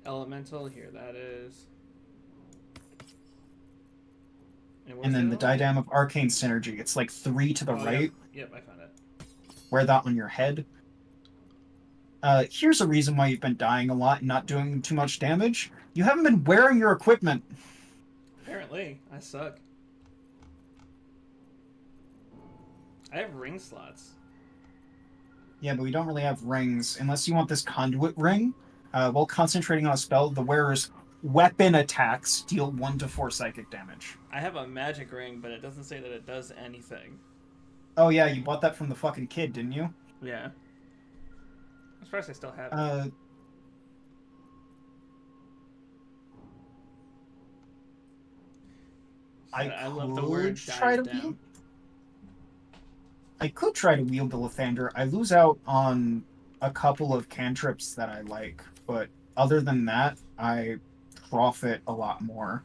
Elemental, here that is. And then the Diadem of Arcane Synergy. It's like 3 to the right. Yep, I found it. Wear that on your head. Here's a reason why you've been dying a lot and not doing too much damage. You haven't been wearing your equipment. Apparently, I suck. I have ring slots. Yeah, but we don't really have rings. Unless you want this conduit ring. While concentrating on a spell, the wearer's weapon attacks deal 1 to 4 psychic damage. I have a magic ring, but it doesn't say that it does anything. Oh yeah, you bought that from the fucking kid, didn't you? Yeah. I'm surprised I still have it. I love the word diadem. I could try to wield the Lathander. I lose out on a couple of cantrips that I like, but other than that, I profit a lot more.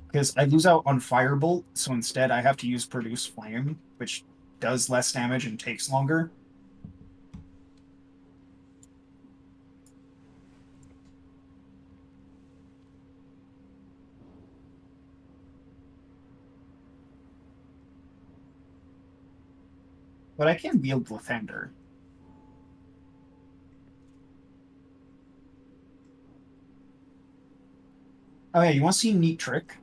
Because I lose out on Firebolt, so instead I have to use Produce Flame, which does less damage and takes longer. But I can wield Lathander. Oh yeah, you want to see a neat trick?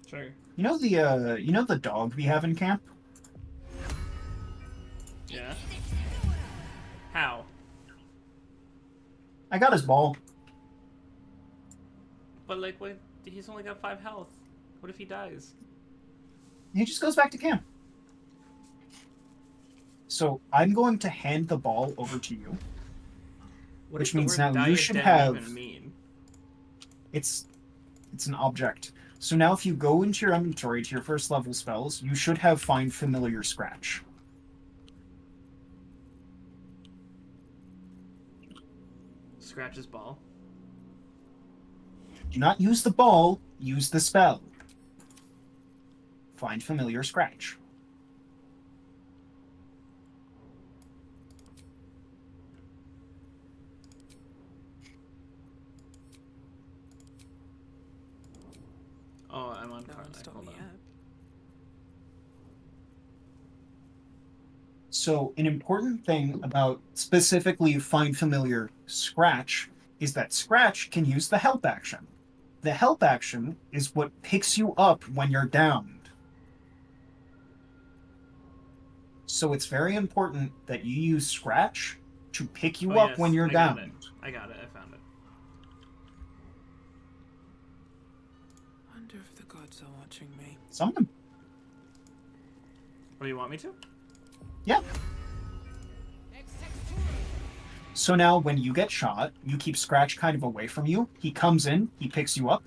Sure. You know the dog we have in camp? Yeah. How? I got his ball. But like, what? He's only got 5 health. What if he dies? He just goes back to camp. So I'm going to hand the ball over to you. What which does the means word now you should diadem have. even mean? It's an object. So now if you go into your inventory to your first level spells, you should have Find Familiar Scratch. Scratch his ball. Do not use the ball, use the spell. Find Familiar Scratch. Oh, I'm on Carly. Hold on. So an important thing about specifically Find Familiar Scratch is that Scratch can use the help action. The help action is what picks you up when you're downed. So it's very important that you use Scratch to pick you up yes, when you're I got downed. it. I got it. I found it. wonder if the gods are watching me. Summon him. What do you want me to? Yeah. So now when you get shot, you keep Scratch kind of away from you. He comes in, he picks you up,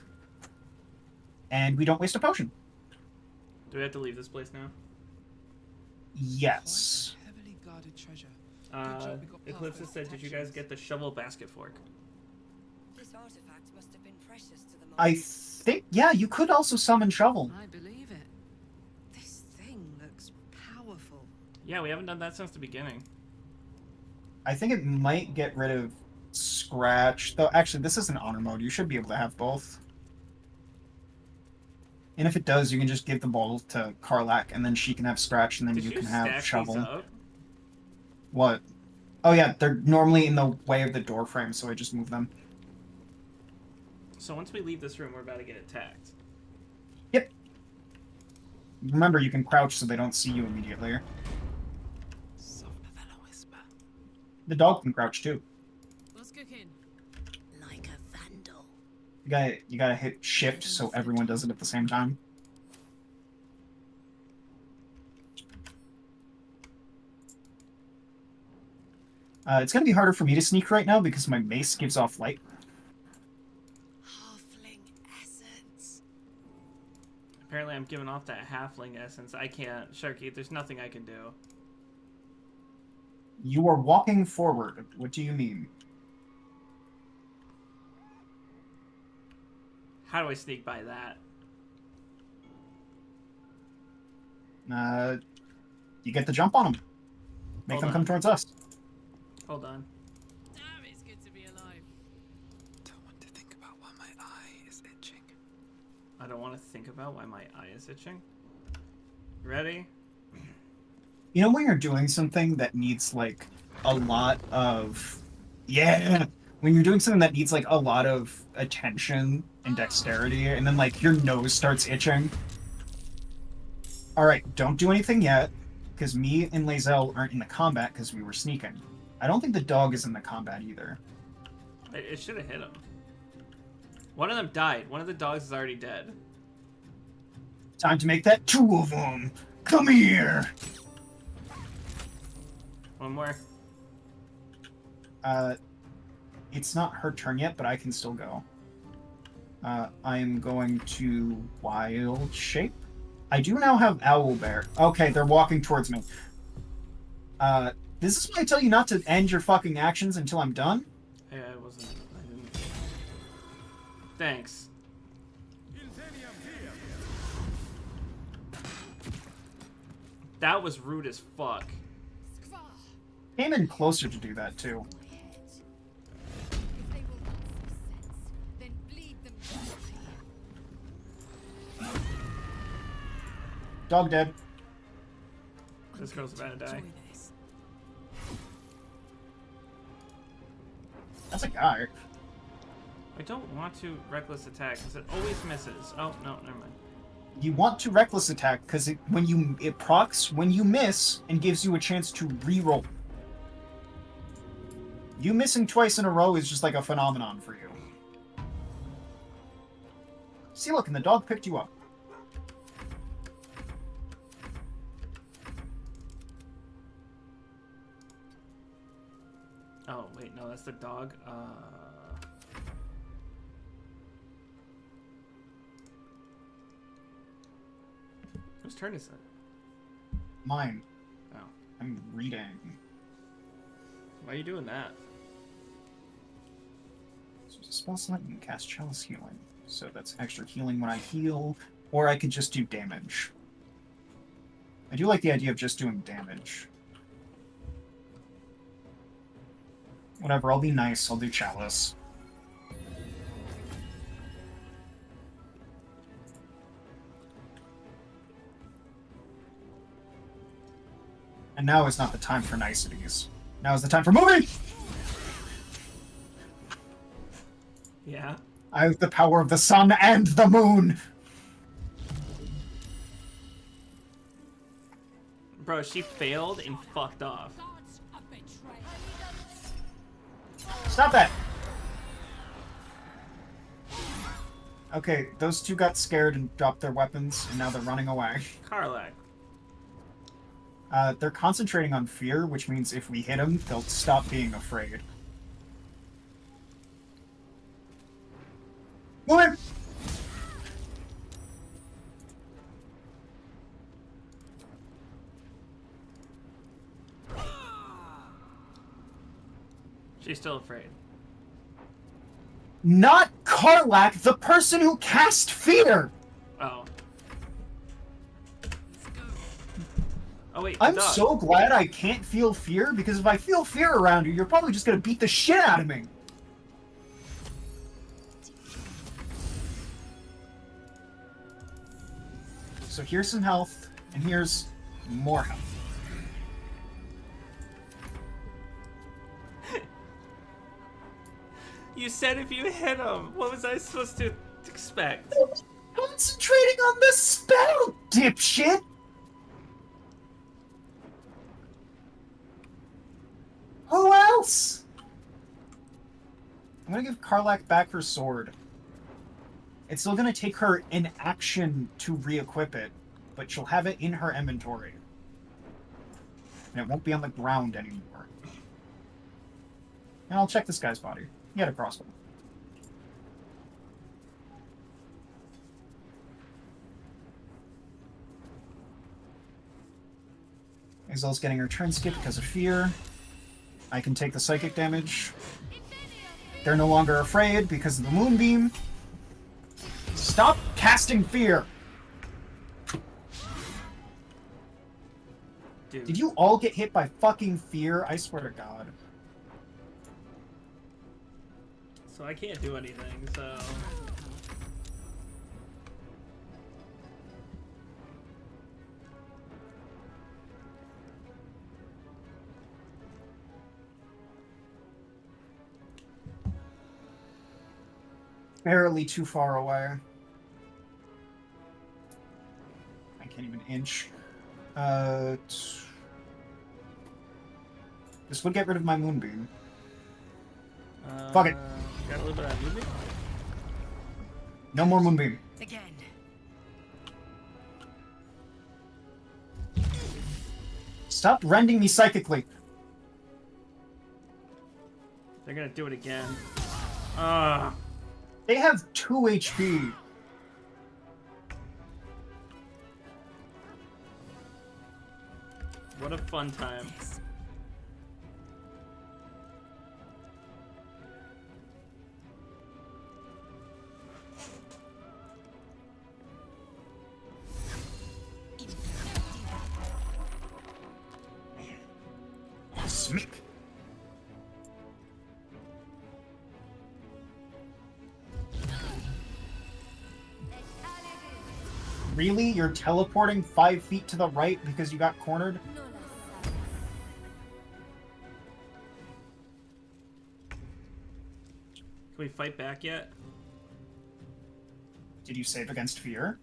and we don't waste a potion. Do we have to leave this place now? Yes. Quite a heavily guarded treasure. Good job we got Eclipse past said, those did you guys protections." get the shovel basket fork? This artifact must have been precious to them all. I think, yeah, you could also summon Shovel. I believe it. This thing looks powerful. Yeah, we haven't done that since the beginning. I think it might get rid of Scratch, though actually this isn't honor mode. You should be able to have both. And if it does, you can just give the ball to Karlak, and then she can have Scratch, and then Did you you can stack have these Shovel. up? What? Oh yeah, they're normally in the way of the door frame, so I just move them. So once we leave this room, we're about to get attacked. Yep. Remember, you can crouch so they don't see you immediately. Softer than a whisper. The dog can crouch too. What's cooking? Like a vandal. You gotta hit shift so everyone does it at the same time. It's gonna be harder for me to sneak right now because my mace gives off light. Halfling essence. Apparently I'm giving off that halfling essence. I can't. Sharky, there's nothing I can do. You are walking forward. What do you mean? How do I sneak by that? You get the jump on them. Make Hold them on. come towards us. Hold on. Damn, it's good to be alive. Don't want to think about why my eye is itching. I don't want to think about why my eye is itching. Ready? You know when you're doing something that needs, like, a lot of... Yeah! When you're doing something that needs, like, a lot of attention and dexterity, and then, like, your nose starts itching. Alright, don't do anything yet, because me and Lae'zel aren't in the combat because we were sneaking. I don't think the dog is in the combat either. It should have hit him. One of them died. One of the dogs is already dead. Time to make that two of them! Come here! One more. It's not her turn yet, but I can still go. I'm going to Wild Shape. I do now have Owlbear. Okay, they're walking towards me. This is why I tell you not to end your fucking actions until I'm done. Yeah, I didn't. Thanks. That was rude as fuck. Came in closer to do that, too. If they will not see sense, then bleed them dry. Dog dead. This girl's about to die. That's a guy. I don't want to reckless attack because it always misses. Oh, no, never mind. You want to reckless attack because it procs when you miss and gives you a chance to re-roll. You missing twice in a row is just like a phenomenon for you. See, look, and the dog picked you up. Oh, wait, no, that's the dog. Whose turn is it? Mine. Oh. I'm reading. Why are you doing that? So it's a spell slot, you can cast Chalice Healing. So that's extra healing when I heal, or I could just do damage. I do like the idea of just doing damage. Whatever, I'll be nice, I'll do Chalice. And now is not the time for niceties. Now is the time for moving! Yeah? I have the power of the sun and the moon! Bro, she failed and fucked off. Stop that! Okay, those two got scared and dropped their weapons, and now they're running away. Karlak. They're concentrating on fear, which means if we hit them, they'll stop being afraid. Move! She's still afraid. Not Karlak, the person who cast fear! Oh. Oh wait, I'm dog. so glad I can't feel fear, because if I feel fear around you, you're probably just gonna beat the shit out of me! So here's some health, and here's more health. You said if you hit him, what was I supposed to expect? Concentrating on the spell, dipshit! Who else? I'm gonna give Karlak back her sword. It's still gonna take her an action to re-equip it, but she'll have it in her inventory. And it won't be on the ground anymore. And I'll check this guy's body. He had a crossbow. Exil's getting her turn skip because of fear. I can take the psychic damage. They're no longer afraid because of the moonbeam. Stop casting fear! Dude. Did you all get hit by fucking fear? I swear to God. So I can't do anything, so... Barely too far away. I can't even inch. This would get rid of my moonbeam. Fuck it. Got a little bit of movement? No more moonbeam. Again. Stop rending me psychically. They're gonna do it again. They have 2 HP. What a fun time. Smick. Really? You're teleporting 5 feet to the right because you got cornered? Can we fight back yet? Did you save against fear?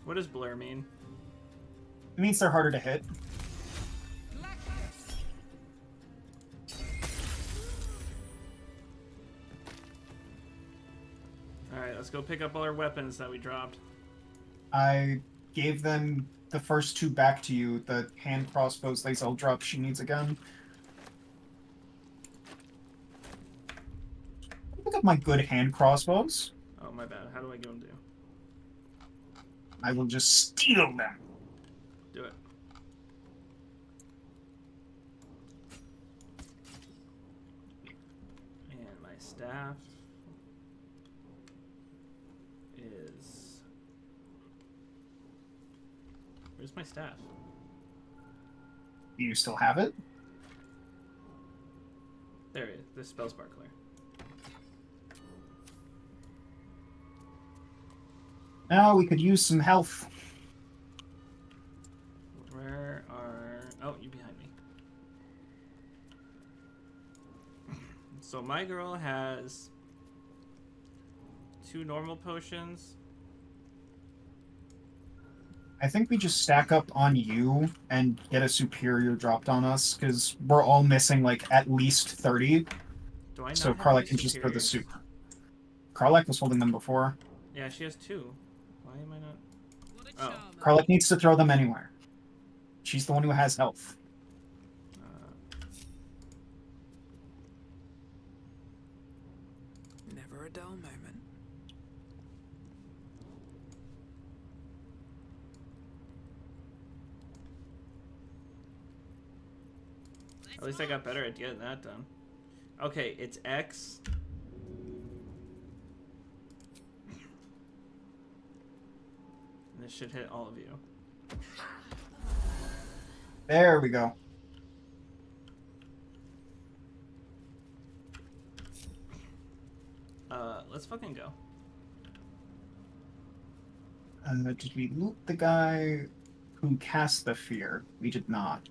What does blur mean? It means they're harder to hit. Alright, let's go pick up all our weapons that we dropped. I gave them the first 2 back to you. The hand crossbows Lazel drop she needs again. Look at my good hand crossbows. Oh, my bad. How do I give them to you? I will just steal them. Do it. And my staff is... Where's my staff? Do you still have it? There it is. The spell sparkler. Now we could use some health. Where are... Oh, you behind me. So my girl has 2 normal potions. I think we just stack up on you and get a superior dropped on us, because we're all missing, like, at least 30. Do I not So have Carla any can just throw the superiors? soup. Karlak was holding them before. Yeah, she has 2. Why am I not? What a Oh. charmer. Karlak needs to throw them anywhere. She's the one who has health. Never a dull moment. At least I got better at getting that done. Okay, it's X. And this should hit all of you. There we go. Let's fucking go. Did we loot the guy who cast the fear? We did not.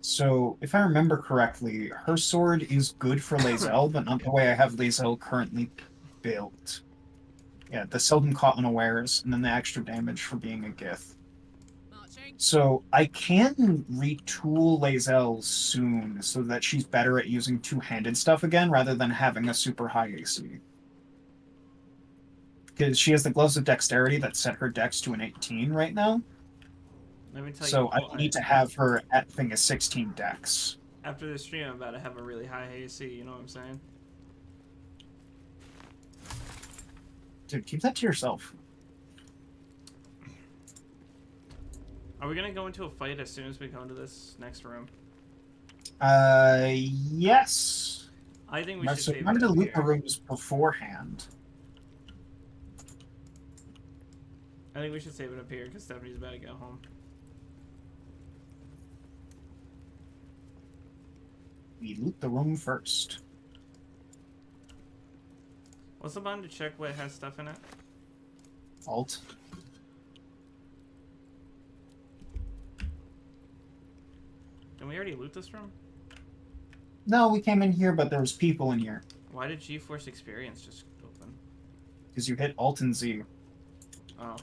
So, if I remember correctly, her sword is good for Lae'zel, but not the way I have Lae'zel currently built. Yeah, the seldom caught unawares, and then the extra damage for being a Gith. So, I can retool Lae'zel soon so that she's better at using two-handed stuff again, rather than having a super high AC. Because she has the Gloves of Dexterity that set her dex to an 18 right now. Let me tell So you. I need to have her at thing a 16 dex. After this stream, I'm about to have a really high AC. You know what I'm saying? Dude, keep that to yourself. Are we gonna go into a fight as soon as we go into this next room? Yes. I think we So should save remember it to up loot the here. rooms beforehand. I think we should save it up here because Stephanie's about to go home. We loot the room first. What's the button to check what has stuff in it? Alt. Did we already loot this room? No, we came in here, but there was people in here. Why did GeForce Experience just open? Because you hit Alt and Z. Oh.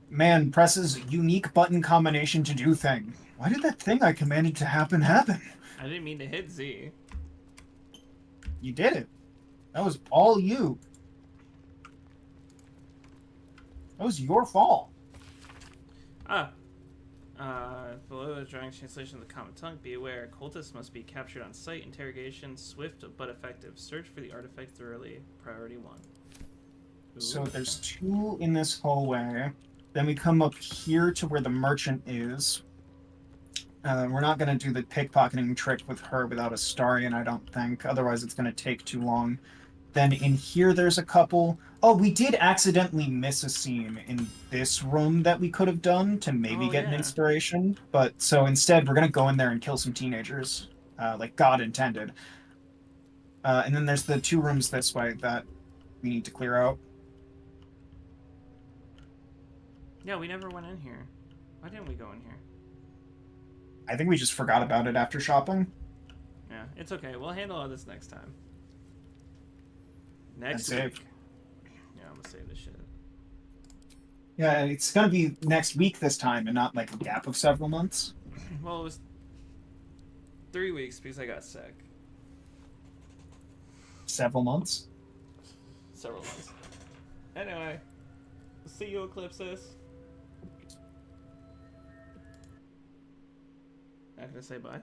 Man, presses unique button combination to do thing. Why did that thing I commanded to happen? I didn't mean to hit Z. You did it. That was all you. That was your fault. Below the drawing translation of the common tongue, be aware, cultists must be captured on sight. Interrogation, swift but effective. Search for the artifact thoroughly. Priority 1. Ooh. So there's 2 in this hallway. Then we come up here to where the merchant is. We're not going to do the pickpocketing trick with her without a Starian, I don't think. Otherwise, it's going to take too long. Then in here, there's a couple. Oh, we did accidentally miss a scene in this room that we could have done to maybe get an inspiration. But so instead, we're going to go in there and kill some teenagers, like God intended. And then there's the 2 rooms this way that we need to clear out. Yeah, we never went in here. Why didn't we go in here? I think we just forgot about it after shopping. Yeah, it's okay. We'll handle all this next time. Next And week. save. Yeah, I'm gonna save this shit. Yeah, it's gonna be next week this time, and not like a gap of several months. Well, it was 3 weeks because I got sick. Several months? Several months. Anyway, see you, Eclipsis. Not gonna say bye.